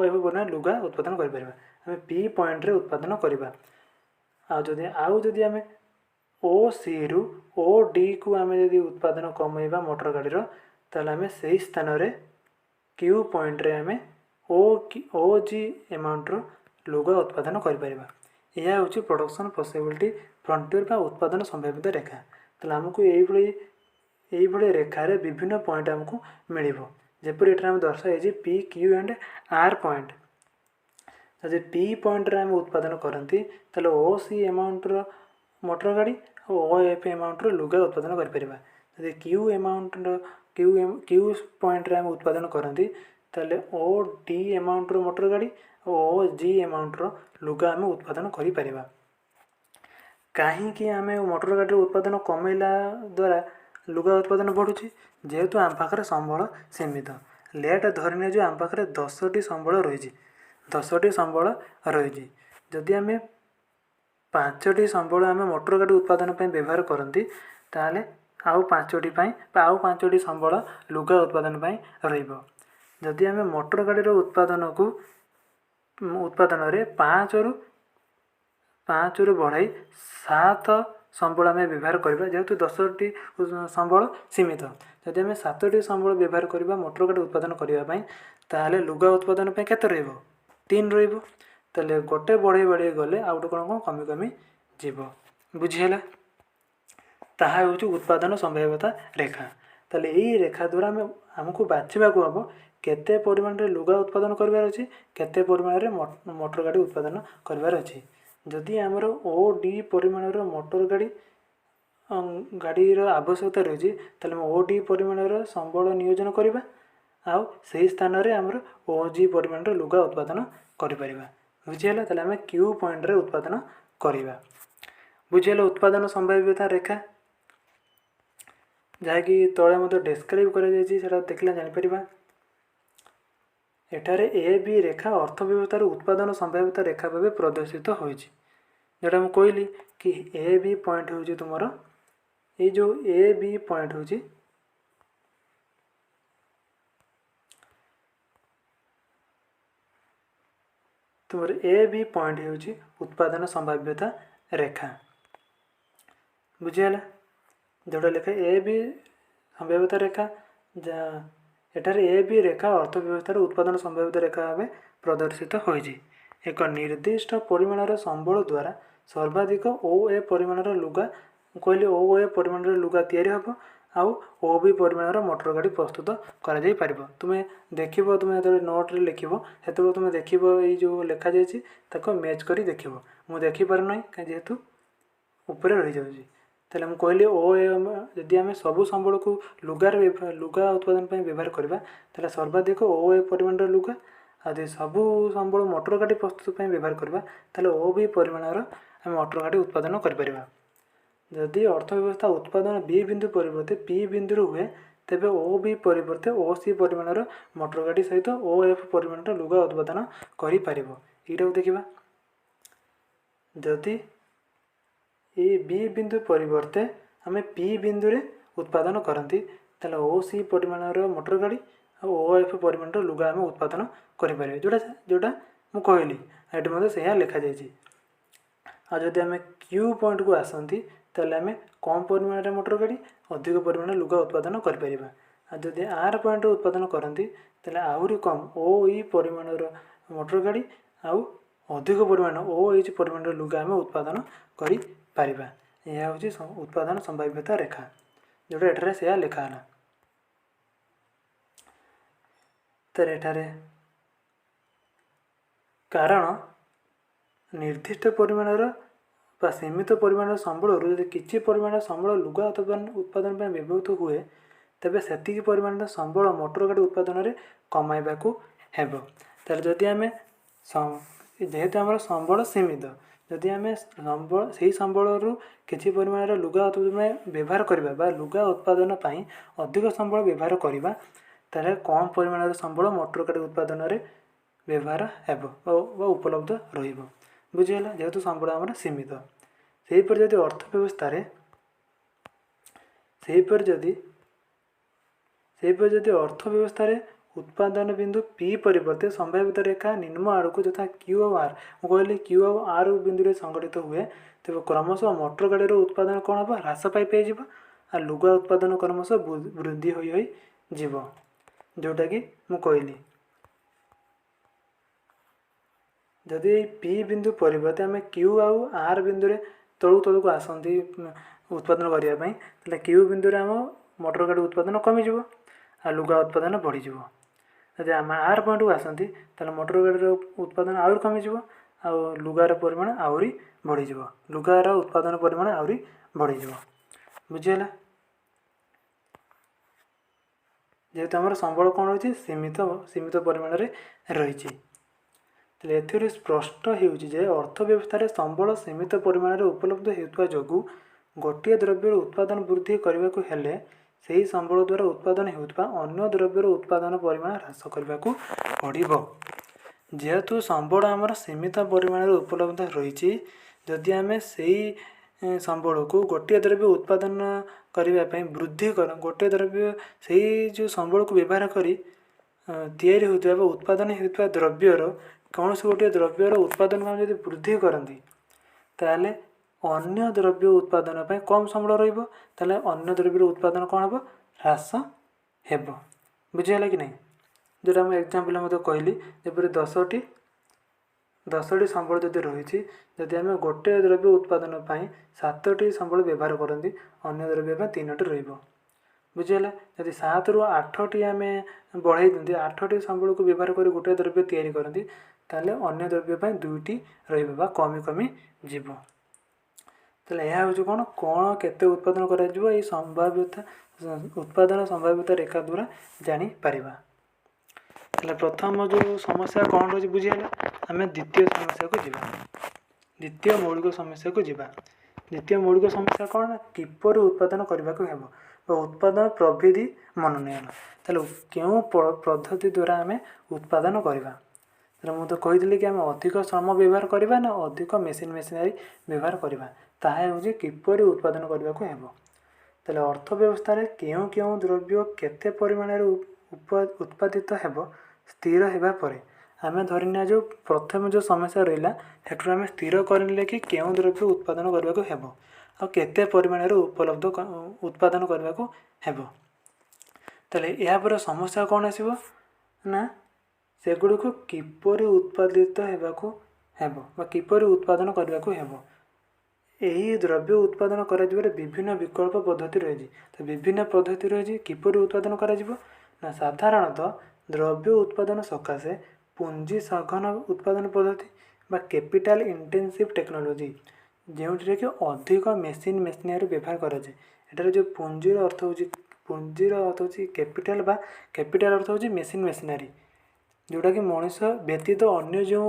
ଏଫ୍ ପରିମାଣ ଲୁଗା ଉତ୍ପାଦନ କରିପାରିବା। ଆମେ ପି ପଏଣ୍ଟରେ ଉତ୍ପାଦନ କରିବା। ଆଉ ଯଦି ଆମେ ସିରୁ ଡିକୁ ଆମେ ଯଦି ଉତ୍ପାଦନ କମାଇବା ମୋଟର ଗାଡ଼ିର ତାହେଲେ ଆମେ ସେହି ସ୍ଥାନରେ କ୍ୟୁ ପଏଣ୍ଟରେ ଆମେ ଜି ଆମାଉଣ୍ଟର ଲୁଗା ଉତ୍ପାଦନ କରିପାରିବା। ଏହା ହେଉଛି ପ୍ରଡକ୍ସନ୍ ପସିବିଲିଟି ଫ୍ରଣ୍ଟିୟର ବା ଉତ୍ପାଦନ ସମ୍ଭାବିତ ରେଖା। ତାହେଲେ ଆମକୁ ଏଇଭଳି ରେଖାରେ ବିଭିନ୍ନ ପଏଣ୍ଟ ଆମକୁ ମିଳିବ। ଯେପରି ଏଠାରେ ଆମେ ଦର୍ଶାଯାଇଛି P Q and R point. ଯଦି ପି ପଏଣ୍ଟରେ ଆମେ ଉତ୍ପାଦନ କରନ୍ତି ତାହେଲେ ସି ଆମାଉଣ୍ଟର ମୋଟର ଗାଡ଼ି ଆଉ ଏଫ୍ ଆମାଉଣ୍ଟର ଲୁଗା ଉତ୍ପାଦନ କରିପାରିବା। ଯଦି କ୍ୟୁ ପଏଣ୍ଟରେ ଆମେ ଉତ୍ପାଦନ କରନ୍ତି ତାହେଲେ ଡି ଆମାଉଣ୍ଟର ମୋଟର ଗାଡ଼ି ଆଉ ଜି ଆମାଉଣ୍ଟର ଲୁଗା ଆମେ ଉତ୍ପାଦନ କରିପାରିବା। କାହିଁକି ଆମେ ମୋଟର ଗାଡ଼ିର ଉତ୍ପାଦନ କମାଇଲା ଦ୍ୱାରା ଲୁଗା ଉତ୍ପାଦନ ବଢ଼ୁଛି? ଯେହେତୁ ଆମ ପାଖରେ ସମ୍ବଳ ସୀମିତ। ଧରି ନିଆଯାଉ ଆମ ପାଖରେ 10ଟି ସମ୍ବଳ ରହିଛି। ଯଦି ଆମେ 5ଟି ସମ୍ବଳ ଆମେ ମୋଟର ଗାଡ଼ି ଉତ୍ପାଦନ ପାଇଁ ବ୍ୟବହାର କରନ୍ତି ତାହେଲେ ଆଉ 5ଟି ସମ୍ବଳ ଲୁଗା ଉତ୍ପାଦନ ପାଇଁ ରହିବ। ଯଦି ଆମେ ମୋଟର ଗାଡ଼ିର ଉତ୍ପାଦନରେ 5ରୁ ବଢ଼ାଇ 7 ସମ୍ବଳ ଆମେ ବ୍ୟବହାର କରିବା। ଯେହେତୁ 10ଟି ସମ୍ବଳ ସୀମିତ, ଯଦି ଆମେ 7ଟି ସମ୍ବଳ ବ୍ୟବହାର କରିବା ମୋଟର ଗାଡ଼ି ଉତ୍ପାଦନ କରିବା ପାଇଁ ତାହେଲେ ଲୁଗା ଉତ୍ପାଦନ ପାଇଁ କେତେ ରହିବ? 3 ରହିବ। ତାହେଲେ ଗୋଟେ ବଢ଼େଇ ଗଲେ ଆଉ ଗୋଟେ କ'ଣ କମି ଯିବ। ବୁଝିହେଲା? ତାହା ହେଉଛି ଉତ୍ପାଦନ ସମ୍ଭାବ୍ୟତା ରେଖା। ତାହେଲେ ଏହି ରେଖା ଦ୍ୱାରା ଆମକୁ ବାଛିବାକୁ ହେବ କେତେ ପରିମାଣରେ ଲୁଗା ଉତ୍ପାଦନ କରିବାର ଅଛି, କେତେ ପରିମାଣରେ ମୋଟର ଗାଡ଼ି ଉତ୍ପାଦନ କରିବାର ଅଛି। ଯଦି ଆମର ଡି ପରିମାଣର ମୋଟର ଗାଡ଼ିର ଆବଶ୍ୟକତା ରହିଛି ତାହେଲେ ଆମେ ଡି ପରିମାଣର ସମ୍ବଳ ନିୟୋଜନ କରିବା ଆଉ ସେହି ସ୍ଥାନରେ ଆମର ଜି ପରିମାଣର ଲୁଗା ଉତ୍ପାଦନ କରିପାରିବା। ବୁଝିହେଲା? ତାହେଲେ ଆମେ କ୍ୟୁ ପଏଣ୍ଟରେ ଉତ୍ପାଦନ କରିବା। ବୁଝିହେଲା ଉତ୍ପାଦନ ସମ୍ଭାବ୍ୟତା ରେଖା, ଯାହାକି ତଳେ ମଧ୍ୟ ଡେସ୍କ୍ରାଇବ୍ କରାଯାଇଛି, ସେଟା ଦେଖିଲେ ଜାଣିପାରିବା। ଏଠାରେ ଏ ବି ରେଖା ଅର୍ଥ ବ୍ୟବସ୍ଥାର ଉତ୍ପାଦନ ସମ୍ଭାବ୍ୟତା ରେଖା ଭାବେ ପ୍ରଦର୍ଶିତ ହୋଇଛି। ଯେଉଁଟା ମୁଁ କହିଲି କି ଏ ବି ପଏଣ୍ଟ ହେଉଛି ତୁମର ଏଇ ଯେଉଁ ଏ ବି ପଏଣ୍ଟ ହେଉଛି तुम ए बी पॉइंट होउची उत्पादन संभाव्यता रेखा बुझीगला जोटा लिखा ए बी संभाव्यता रेखा एठार ए बी रेखा अर्थव्यवस्थार उत्पादन संभाव्यता रेखा भाव प्रदर्शित होइछि एक निर्दिष्ट परिमाणर संबल द्वारा सर्वाधिक ओ ए परिमाणर लुगा कहली ओ ए परिमाणर लुगा तैयारी हम आउ ओ बी परिमाणर मोटर गाड़ी प्रस्तुत करा जाई परिबो तुमे देखिबो तुमे जब नोट रे लिखिबो हेतु तुमे देखिबो ए जो लेखा जायछि ताको मैच करी देखिबो मु देखि पार नै का जेतु ऊपर रही जाउछि ताले हम कहली ओ ए जदि आम सबु संबल को लुगा उत्पादन पर व्यवहार करवा ताले सर्वाधिक ओ ए परिमाणर लुगा आदि सबु संबल मोटर गाड़ी प्रस्तुत पर व्यवहार करवा ताले ओ बी परिमाणर आम मोटर गाड़ी उत्पादन कर जदि अर्थव्यवस्था उत्पादन बी बिंदु परिवर्ते पी बिंदु हुए तेबे ओ बी परिवर्ते ओ सी परिमाणर मोटर गाड़ी सहित ओ एफ परिमाणर लुगा उत्पादन करि पारिबो एटा देखिबा जदि ए बी बिंदु परिवर्ते आम पी बिंदु रे उत्पादन करती ताले ओ सी परिमाणर मोटर गाड़ी और ओ एफ परिमाणर लुगा आम उत्पादन करें जोटा जोटा मु कहली ये मतलब से लिखा जाइए आ जदि आम क्यू पॉइंट को आसती ताले आम कम परिमाण मोटर गाड़ी अधिक परिमाण लुगा उत्पादन करें जदि आर पॉइंट उत्पादन करती ताले आहरी कम ओ ई परिमाणर मोटर गाड़ी आउ अधिक परिमाण ओ एच परिमाणर लुगा आम उत्पादन करि पारिबा यह हूँ उत्पादन संभाव्यता रेखा जोटा एठारे से लिखाला तर एठारे कारण निर्दिष्ट परिमाणर सीमित परिमाण संबल यदि किसी परिमाण संबल लुगा उत्पादन पर व्यवहृत हुए तेबे सेतिकी परिमाण संबल मोटर गाड़ी उत्पादन में कमाइबा को हेबो तर जदि आम जेहेतु आम संबल सीमित जदि आम संबल से संबल किसी परिमाण लुगा उत्पादन व्यवहार करवा लुगा उत्पादन पर अधिक संबल व्यवहार करवा ताले कम परिमाण संबल मोटर गाड़ी उत्पादन में व्यवहार हेबो उपलब्ध रहिबो बुझीगला जेहेतु संबल आम सीमित सेहीपर जदि अर्थव्यवस्था जदि अर्थव्यवस्था उत्पादन बिंदु पी परिवर्ते संभाव्यता रेखा निम्न आड़क यथा क्यू और आर मुझे क्यू और आर बिंदु संगठित हुए तेज क्रमशः मोटर गाड़ी उत्पादन कौन हम ह्रास पाई आ लुगा उत्पादन क्रमशः वृद्धि हो जोटा कि मु कहली जदि पी बिंदु परिवर्ते आम क्यू आउ आर बिंदु तलू तलू को आसती उत्पादन करने क्यू बिंदु आम मोटर गाड़ी उत्पादन कमिज आ लुगा उत्पादन बढ़ीज जदि आम आर पॉइंट को आसती मोटर गाड़ी उत्पादन आहरी कमिज आ लुगार परिमाण आहरी बढ़ीज लुगार उत्पादन परिमाण आहरी बढ़ीज बुझीगला जेहेतु आम संबल कौन रही सीमित सीमित परिमाण में रही एथिर स्पष्ट होउछि अर्थव्यवस्था संबल सीमित परिमाण में उपलब्ध होता जो गोटे द्रव्यर उत्पादन वृद्धि करने को हेले से संबल द्वारा उत्पादन होता अन्य द्रव्यर उत्पादन परिमाण ह्रास करने को पड़ो जेहेतु संबल आमर सीमित परिमाण में उपलब्ध रही जदि आम से संबल को गोटे द्रव्य उत्पादन करने वृद्धि कर गोटे द्रव्य से जो संबल को व्यवहार कर तैयारी होता उत्पादन होता द्रव्यर कौन से गोटे द्रव्यर उत्पादन को जब वृद्धि करती ताले अन्य द्रव्य उत्पादन पर कम संबल रही अन्य द्रव्यर उत्पादन कौन हम ह्रास हेब बुझीगला कि नहीं जोटा मुझे एग्जाम्पल मत कहली जपरी 10टी संबल जदि रही जदि आम गोटे द्रव्य उत्पादन पर 7टी संबल व्यवहार करती अन्य द्रव्य 3टी रही बुझीगला जदि 7 ରୁ 8टी आम बढ़ाई दिखती 8टी संबल को व्यवहार कर गोटे द्रव्य तैयारी करती ताले अन्य द्रव्य 2टी रही कमी कमी जीव ताले यह हूँ कौन कौन केते उत्पादन करा संभाव्यता उत्पादन संभाव्यता रेखा द्वारा जापर प्रथम जो समस्या कौन रही बुझीगला आम द्वितीय समस्या को जीवा द्वितीय मौलिक समस्या को जीवा द्वितीय मौलिक समस्या कौन किपर उत्पादन करने को हेब उत्पादन प्रविधि मनोनयन ताले क्यों पद्धति द्वारा आम उत्पादन करवा मुझे कही कि आम अधिक श्रम व्यवहार करवा ना अधिक मेसिनरी व्यवहार करवा ताहा हूँ किपर उत्पादन करने को हेब ताले अर्थव्यवस्था क्यों क्यों द्रव्य केते परिमाण उत्पादित हेब स्थिर होगा आम धरिना जो प्रथम जो समस्या रहा से आम स्थिर करने कि केउं द्रव्य उत्पादन करने को हेब आ केते परिमाण उपलब्ध उत्पादन करने को हेब ताले यापर समस्या कौन आसब ना सेगुड़ी को किपर उत्पादित होगाकू हेब बा किपर उत्पादन करने को हेब यही द्रव्य उत्पादन कर विभिन्न विकल्प पद्धति रही तो विभिन्न पद्धति रही किपर उत्पादन कर साधारणतः द्रव्य उत्पादन सकाशे पुंजी सघन उत्पादन पद्धति बा कैपिटल इंटेंसिव टेक्नोलोजी जो कि अधिक मेसीन मेसीनरी व्यवहार कराए एटार जो पुंजीर अर्थ हो कैपिटल बा कैपिटल अर्थ हो मेसीन मेसीनरी जोटा कि मनीष व्यतीत अन्य जो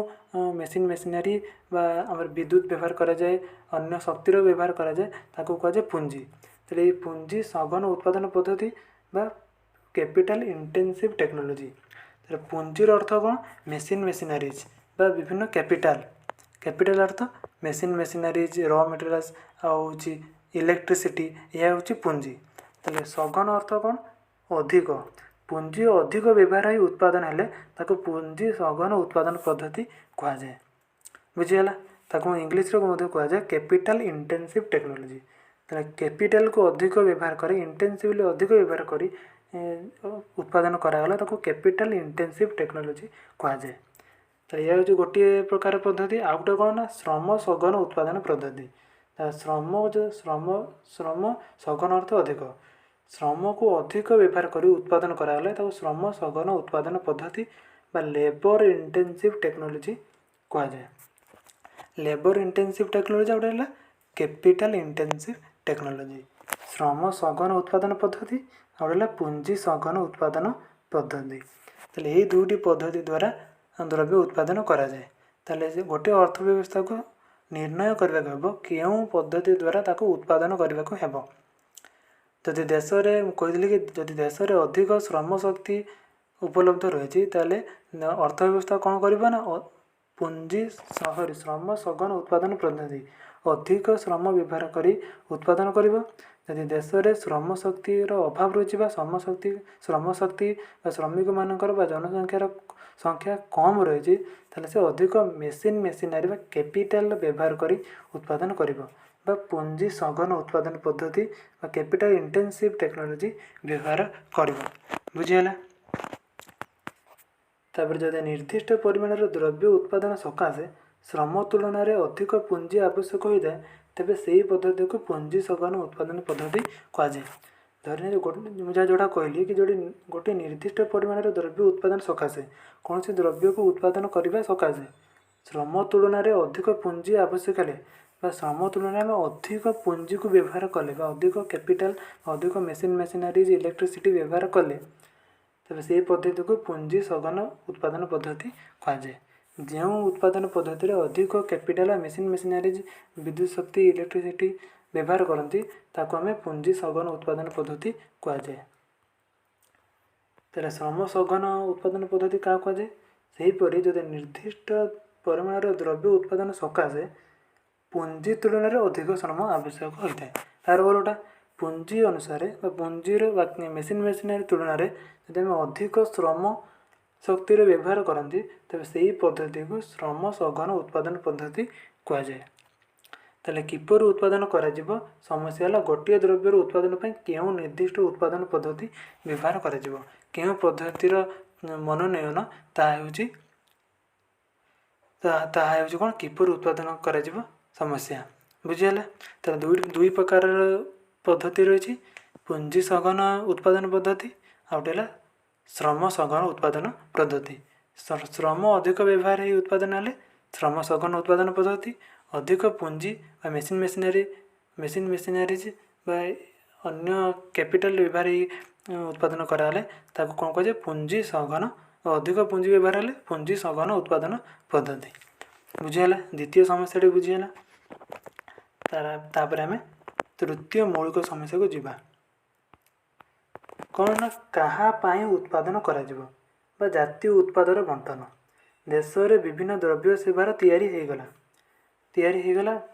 मेसीन मेसीनरी बा आमर विद्युत व्यवहार कराए अन्य शक्तिर व्यवहार कराए ताको कहुए पुंजी तो ये पुंजी सघन उत्पादन पद्धति बा कैपिटल इंटेंसिव टेक्नोलोजी तो पुंजीर अर्थ कौन मेसीन मेसीनरीज बा विभिन्न कैपिटल कैपिटल अर्थ मेसीन मेसीनरीज रॉ मटेरियल्स आउची इलेक्ट्रिसिटी यह हूँ पुंजी तो सघन अर्थ कौन अधिक पुंजी अधिक व्यवहार ही उत्पादन हेले ताको पुंजी सघन उत्पादन पद्धति कहुए बुझीगला ताको इंग्लीश रे कहुए कैपिटल इंटेंसिव टेक्नोलोजी तो कैपिटल को अधिक व्यवहार करी इंटेंसिवली अधिक व्यवहार करी उत्पादन करागला ताको कैपिटल इंटेंसिव टेक्नोलोजी कहुए तो यह हूँ गोटे प्रकार पद्धति आउ गोटे कौन ना श्रम सघन उत्पादन पद्धति श्रम जो श्रम सघन अर्थ अधिक श्रम को अधिक व्यवहार करी उत्पादन करागला ताको श्रम सघन उत्पादन पद्धति बा लेबर इंटेंसिव टेक्नोलोजी कहुए लेबर इंटेंसिव टेक्नोलोजी गोटे है कैपिटल इंटेंसिव टेक्नोलोजी श्रम सघन उत्पादन पद्धति और पुंजी सघन उत्पादन पद्धति ताले यही दुईटी पद्धति द्वारा द्रव्य उत्पादन कराए ताले गोटे अर्थव्यवस्था को निर्णय करने को केउं पद्धति द्वारा ताको उत्पादन करने को हेब जदि देश में कहली कि जदि देश में अधिक श्रम शक्ति उपलब्ध रही अर्थव्यवस्था कौन कर ना पुंजी श्रम सघन उत्पादन पद्धति अधिक श्रम व्यवहार करी उत्पादन कर जदि देश में श्रम शक्तिर अभाव रही श्रम शक्ति श्रमिक मानकर जनसंख्यार संख्या कम रही से अधिक मेसीन मेसीनरी कैपिटल व्यवहार करी उत्पादन करिबो बा पुंजी सघन उत्पादन पद्धति बा कैपिटल इंटेंसिव टेक्नोलोजी व्यवहार करिबो बुझीगला तापर जदि निर्दिष्ट परिमाण द्रव्य उत्पादन सकाशे श्रम तुलन में अधिक पुंजी आवश्यक होता है तेज से पद्धति को पुंजी सघन उत्पादन पद्धति कहुए धरने मुझे जोड़ा कहली कि गोटे निर्दिष्ट परिमाण द्रव्य उत्पादन सकाशे कौन से द्रव्य को उत्पादन करने सकाशे श्रम तुलन में अधिक पुंजी आवश्यक है श्रम तुलन में अधिक पुंजी को व्यवहार कले अधिक कैपिटल अधिक मेसीन मेसीनरीज इलेक्ट्रिसिटी व्यवहार कले तेज से पद्धति को पुंजी सघन उत्पादन पद्धति कहुए जो उत्पादन पद्धति अधिक कैपिटल मेसीन मेसीनरीज विद्युत शक्ति इलेक्ट्रिसिटी व्यवहार करती ताको आम पुंजी सघन उत्पादन पद्धति कहुए तेरे श्रम सघन उत्पादन पद्धति क्या कहुए सेहीपरि जदि निर्दिष्ट परिमाण द्रव्य उत्पादन सकाशे पुंजी तुलन में अधिक श्रम आवश्यक होता है तार बरटा पुंजी अनुसार पुंजीर मेसीन मेसीनरी तुलन में जब आम अधिक श्रम शक्तिर व्यवहार करती तेज से पद्धति को श्रम सघन उत्पादन पद्धति कहुए ताले किपर उत्पादन करा समस्या है गोटे द्रव्यर उत्पादन पर क्यों निर्दिष्ट उत्पादन पद्धति व्यवहार करा क्यों पद्धतिर मनोनयन ताहूँ कौन किपर उत्पादन करा समस्या बुझीगला तो दुई प्रकार पद्धति रही पुंजी सघन उत्पादन पद्धति आ गोटे श्रम सघन उत्पादन पद्धति श्रम अधिक व्यवहार ही उत्पादन हेले श्रम सघन उत्पादन पद्धति अधिक पुंजी मेसीन मेसीनरीज अन्य कैपिटल व्यवहार ही उत्पादन कराले ताको कौन कहे पुंजी सघन अधिक पुंजी व्यवहार हेले पुंजी सघन उत्पादन पद्धति बुझीगला द्वितीय समस्या बुझीगला तापर आम तृतीय मौलिक समस्या को जीवा कौन ना कहा पाई उत्पादन करा बा जातीय उत्पादर बंटन देश में विभिन्न द्रव्य सेवार तैयारी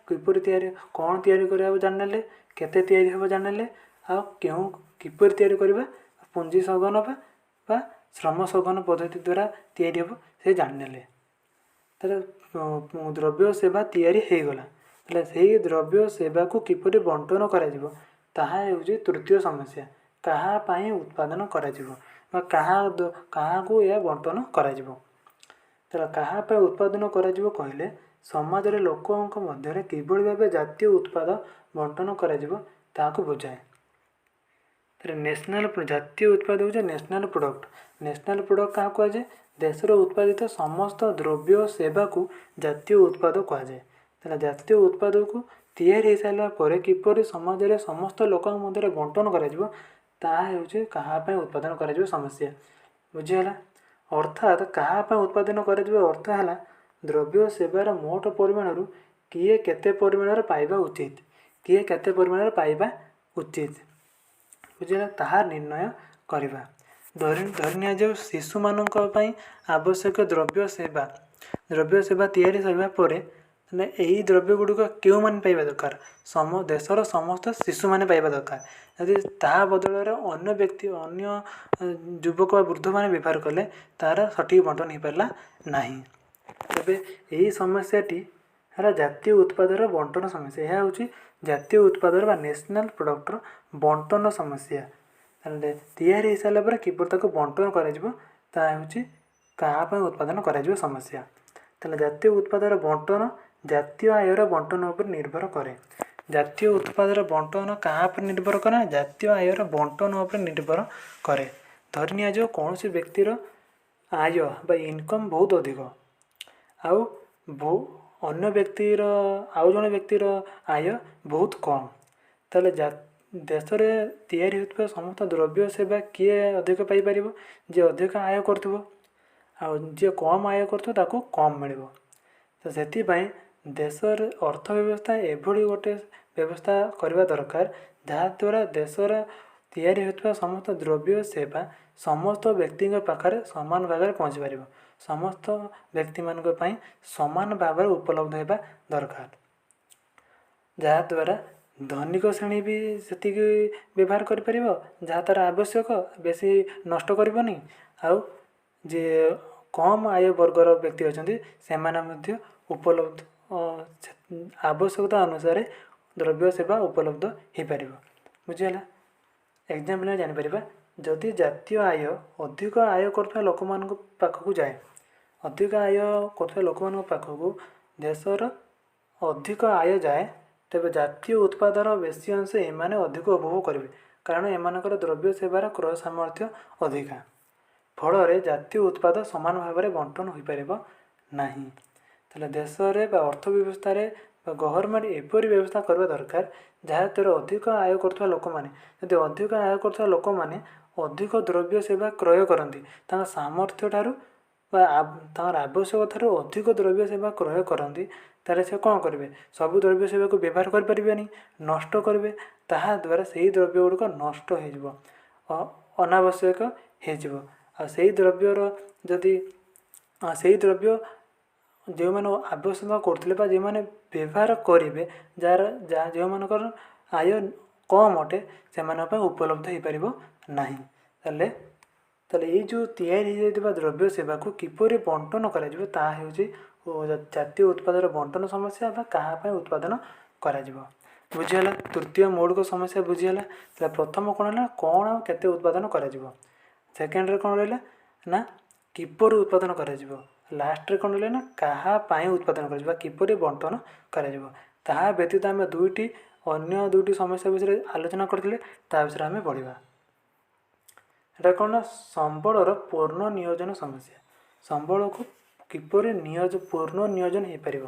किपर तैयारी कौन तैयारी करबा जानले केते तैयारी होबा जानले आ क्यों किपर तैयारी करबा पुंजी सघन बा ଶ୍ରମ ଶୋଧନ ପଦ୍ଧତି ଦ୍ୱାରା ତିଆରି ହେବ ସେ ଜାଣିନେଲେ। ତାହେଲେ ଦ୍ରବ୍ୟ ସେବା ତିଆରି ହୋଇଗଲା। ତାହେଲେ ସେହି ଦ୍ରବ୍ୟ ସେବାକୁ କିପରି ବଣ୍ଟନ କରାଯିବ ତାହା ହେଉଛି ତୃତୀୟ ସମସ୍ୟା। କାହା ପାଇଁ ଉତ୍ପାଦନ କରାଯିବ ବା କାହାକୁ ଏହା ବଣ୍ଟନ କରାଯିବ। ତାହେଲେ କାହା ପାଇଁ ଉତ୍ପାଦନ କରାଯିବ କହିଲେ ସମାଜରେ ଲୋକଙ୍କ ମଧ୍ୟରେ କିଭଳି ଭାବେ ଜାତୀୟ ଉତ୍ପାଦ ବଣ୍ଟନ କରାଯିବ ତାହାକୁ ବୁଝାଏ। ଜାତୀୟ ଉତ୍ପାଦ ହେଉଛି ନ୍ୟାସନାଲ୍ ପ୍ରଡ଼କ୍ଟ। ନ୍ୟାସନାଲ୍ ପ୍ରଡ଼କ୍ଟ କାହାକୁ କୁହାଯାଏ? ଦେଶରେ ଉତ୍ପାଦିତ ସମସ୍ତ ଦ୍ରବ୍ୟ ସେବାକୁ ଜାତୀୟ ଉତ୍ପାଦ କୁହାଯାଏ। ତାହେଲେ ଜାତୀୟ ଉତ୍ପାଦକୁ ତିଆରି ହୋଇସାରିଲା ପରେ କିପରି ସମାଜରେ ସମସ୍ତ ଲୋକଙ୍କ ମଧ୍ୟରେ ବଣ୍ଟନ କରାଯିବ ତାହା ହେଉଛି କାହା ପାଇଁ ଉତ୍ପାଦନ କରାଯିବ ସମସ୍ୟା। ବୁଝିଗଲା? ଅର୍ଥାତ୍ କାହା ପାଇଁ ଉତ୍ପାଦନ କରାଯିବ ଅର୍ଥ ହେଲା ଦ୍ରବ୍ୟ ସେବାର ମୋଟ ପରିମାଣରୁ କିଏ କେତେ ପରିମାଣରେ ପାଇବା ଉଚିତ, ବୁଝିଲା ତାହା ନିର୍ଣ୍ଣୟ କରିବା। ଧରି ନିଆଯାଉ ଶିଶୁମାନଙ୍କ ପାଇଁ ଆବଶ୍ୟକ ଦ୍ରବ୍ୟ ସେବା ତିଆରି ସରିବା ପରେ ଏହି ଦ୍ରବ୍ୟ ଗୁଡ଼ିକ କେଉଁମାନେ ପାଇବା ଦରକାର? ଦେଶର ସମସ୍ତ ଶିଶୁମାନେ ପାଇବା ଦରକାର। ଯଦି ତାହା ବଦଳରେ ଅନ୍ୟ ଯୁବକ ବା ବୃଦ୍ଧମାନେ ବ୍ୟବହାର କଲେ ତାହାର ସଠିକ୍ ବଣ୍ଟନ ହୋଇପାରିଲା ନାହିଁ। ତେବେ ଏହି ସମସ୍ୟାଟି ହେଲା ଜାତୀୟ ଉତ୍ପାଦର ବଣ୍ଟନ ସମସ୍ୟା। ଏହା ହେଉଛି ଜାତୀୟ ଉତ୍ପାଦର ବା ନ୍ୟାସନାଲ୍ ପ୍ରଡ଼କ୍ଟର ବଣ୍ଟନ ସମସ୍ୟା। ତାହେଲେ ତିଆରି ହୋଇସାରିଲା ପରେ କିପରି ତାକୁ ବଣ୍ଟନ କରାଯିବ ତାହା ହେଉଛି କାହା ପାଇଁ ଉତ୍ପାଦନ କରାଯିବ ସମସ୍ୟା। ତାହେଲେ ଜାତୀୟ ଉତ୍ପାଦର ବଣ୍ଟନ ଜାତୀୟ ଆୟର ବଣ୍ଟନ ଉପରେ ନିର୍ଭର କରେ। ଜାତୀୟ ଉତ୍ପାଦର ବଣ୍ଟନ କାହା ଉପରେ ନିର୍ଭର କରେ? ଜାତୀୟ ଆୟର ବଣ୍ଟନ ଉପରେ ନିର୍ଭର କରେ। ଧରି ନିଆଯାଉ କୌଣସି ବ୍ୟକ୍ତିର ଆୟ ବା ଇନକମ୍ ବହୁତ ଅଧିକ ଆଉ ଆଉ ଜଣେ ବ୍ୟକ୍ତିର ଆୟ ବହୁତ କମ୍। ତାହେଲେ ଦେଶରେ ତିଆରି ହେଉଥିବା ସମସ୍ତ ଦ୍ରବ୍ୟ ସେବା କିଏ ଅଧିକ ପାଇପାରିବ? ଯିଏ ଅଧିକ ଆୟ କରୁଥିବ, ଆଉ ଯିଏ କମ୍ ଆୟ କରୁଥିବ ତାକୁ କମ୍ ମିଳିବ। ତ ସେଥିପାଇଁ ଦେଶରେ ଅର୍ଥ ବ୍ୟବସ୍ଥା ଏଭଳି ଗୋଟେ ବ୍ୟବସ୍ଥା କରିବା ଦରକାର ଯାହାଦ୍ୱାରା ଦେଶର ତିଆରି ହେଉଥିବା ସମସ୍ତ ଦ୍ରବ୍ୟ ସେବା ସମସ୍ତ ବ୍ୟକ୍ତିଙ୍କ ପାଖରେ ସମାନ ଭାବରେ ପହଞ୍ଚିପାରିବ। ସମସ୍ତ ବ୍ୟକ୍ତିମାନଙ୍କ ପାଇଁ ସମାନ ଭାବରେ ଉପଲବ୍ଧ ହେବା ଦରକାର। ଯାହାଦ୍ୱାରା ଧନିକ ଶ୍ରେଣୀ ବି ସେତିକି ବ୍ୟବହାର କରିପାରିବ ଯାହା ତା'ର ଆବଶ୍ୟକ, ବେଶୀ ନଷ୍ଟ କରିବନି। ଆଉ ଯିଏ କମ୍ ଆୟ ବର୍ଗର ବ୍ୟକ୍ତି ଅଛନ୍ତି ସେମାନେ ମଧ୍ୟ ଆବଶ୍ୟକତା ଅନୁସାରେ ଦ୍ରବ୍ୟ ସେବା ଉପଲବ୍ଧ ହୋଇପାରିବ। ବୁଝିଗଲା? ଏକ୍ଜାମ୍ପଲ୍ ଜାଣିପାରିବା ଯଦି ଜାତୀୟ ଆୟ ଅଧିକ ଆୟ କରୁଥିବା ଲୋକମାନଙ୍କ ପାଖକୁ ଯାଏ, ଦେଶର ଅଧିକ ଆୟ ଯାଏ, ତେବେ ଜାତୀୟ ଉତ୍ପାଦର ବେଶୀ ଅଂଶ ଏମାନେ ଅଧିକ ଉପଭୋଗ କରିବେ କାରଣ ଏମାନଙ୍କର ଦ୍ରବ୍ୟ ସେବାର କ୍ରୟ ସାମର୍ଥ୍ୟ ଅଧିକା। ଫଳରେ ଜାତୀୟ ଉତ୍ପାଦ ସମାନ ଭାବରେ ବଣ୍ଟନ ହୋଇପାରିବ ନାହିଁ। ତାହେଲେ ଦେଶରେ ବା ଅର୍ଥ ବ୍ୟବସ୍ଥାରେ ବା ଗଭର୍ଣ୍ଣମେଣ୍ଟ ଏପରି ବ୍ୟବସ୍ଥା କରିବା ଦରକାର ଯାହାଦ୍ୱାରା ଅଧିକ ଆୟ କରୁଥିବା ଲୋକମାନେ ଅଧିକ ଦ୍ରବ୍ୟ ସେବା କ୍ରୟ କରନ୍ତି, ତାଙ୍କ ସାମର୍ଥ୍ୟ ଠାରୁ ବା ତାଙ୍କର ଆବଶ୍ୟକ ଠାରୁ ଅଧିକ ଦ୍ରବ୍ୟ ସେବା କ୍ରୟ କରନ୍ତି। ତାହେଲେ ସେ କ'ଣ କରିବେ? ସବୁ ଦ୍ରବ୍ୟ ସେବାକୁ ବ୍ୟବହାର କରିପାରିବେନି, ନଷ୍ଟ କରିବେ। ତାହା ଦ୍ୱାରା ସେହି ଦ୍ରବ୍ୟ ଗୁଡ଼ିକ ନଷ୍ଟ ହୋଇଯିବ, ଅନାବଶ୍ୟକ ହୋଇଯିବ। ଆଉ ସେହି ଦ୍ରବ୍ୟ ଯେଉଁମାନେ ଆବଶ୍ୟକ କରୁଥିଲେ ବା ଯେଉଁମାନେ ବ୍ୟବହାର କରିବେ, ଯେଉଁମାନଙ୍କର ଆୟ କମ୍ ଅଟେ ସେମାନଙ୍କ ପାଇଁ ଉପଲବ୍ଧ ହୋଇପାରିବ ନାହିଁ। ତାହେଲେ ଏଇ ଯେଉଁ ତିଆରି ହୋଇଯାଇଥିବା ଦ୍ରବ୍ୟ ସେବାକୁ କିପରି ବଣ୍ଟନ କରାଯିବ ତାହା ହେଉଛି ଜାତୀୟ ଉତ୍ପାଦର ବଣ୍ଟନ ସମସ୍ୟା ବା କାହା ପାଇଁ ଉତ୍ପାଦନ କରାଯିବ। ବୁଝିଗଲା? ତୃତୀୟ ମୌଳିକ ସମସ୍ୟା ବୁଝିଗଲା। ତାହେଲେ ପ୍ରଥମ କ'ଣ ହେଲା? କ'ଣ ଆଉ କେତେ ଉତ୍ପାଦନ କରାଯିବ। ସେକେଣ୍ଡରେ କ'ଣ ରହିଲା? ନା କିପରି ଉତ୍ପାଦନ କରାଯିବ। ଲାଷ୍ଟରେ କ'ଣ ରହିଲା? ନା କାହା ପାଇଁ ଉତ୍ପାଦନ କରାଯିବ, କିପରି ବଣ୍ଟନ କରାଯିବ। ତାହା ବ୍ୟତୀତ ଆମେ ଅନ୍ୟ ଦୁଇଟି ସମସ୍ୟା ବିଷୟରେ ଆଲୋଚନା କରିଥିଲେ, ତା ବିଷୟରେ ଆମେ ପଢ଼ିବା। ଏଇଟା କ'ଣ? ନା ସମ୍ବଳର ପୂର୍ଣ୍ଣ ନିୟୋଜନ ସମସ୍ୟା। ସମ୍ବଳକୁ କିପରି ପୂର୍ଣ୍ଣ ନିୟୋଜନ ହୋଇପାରିବ।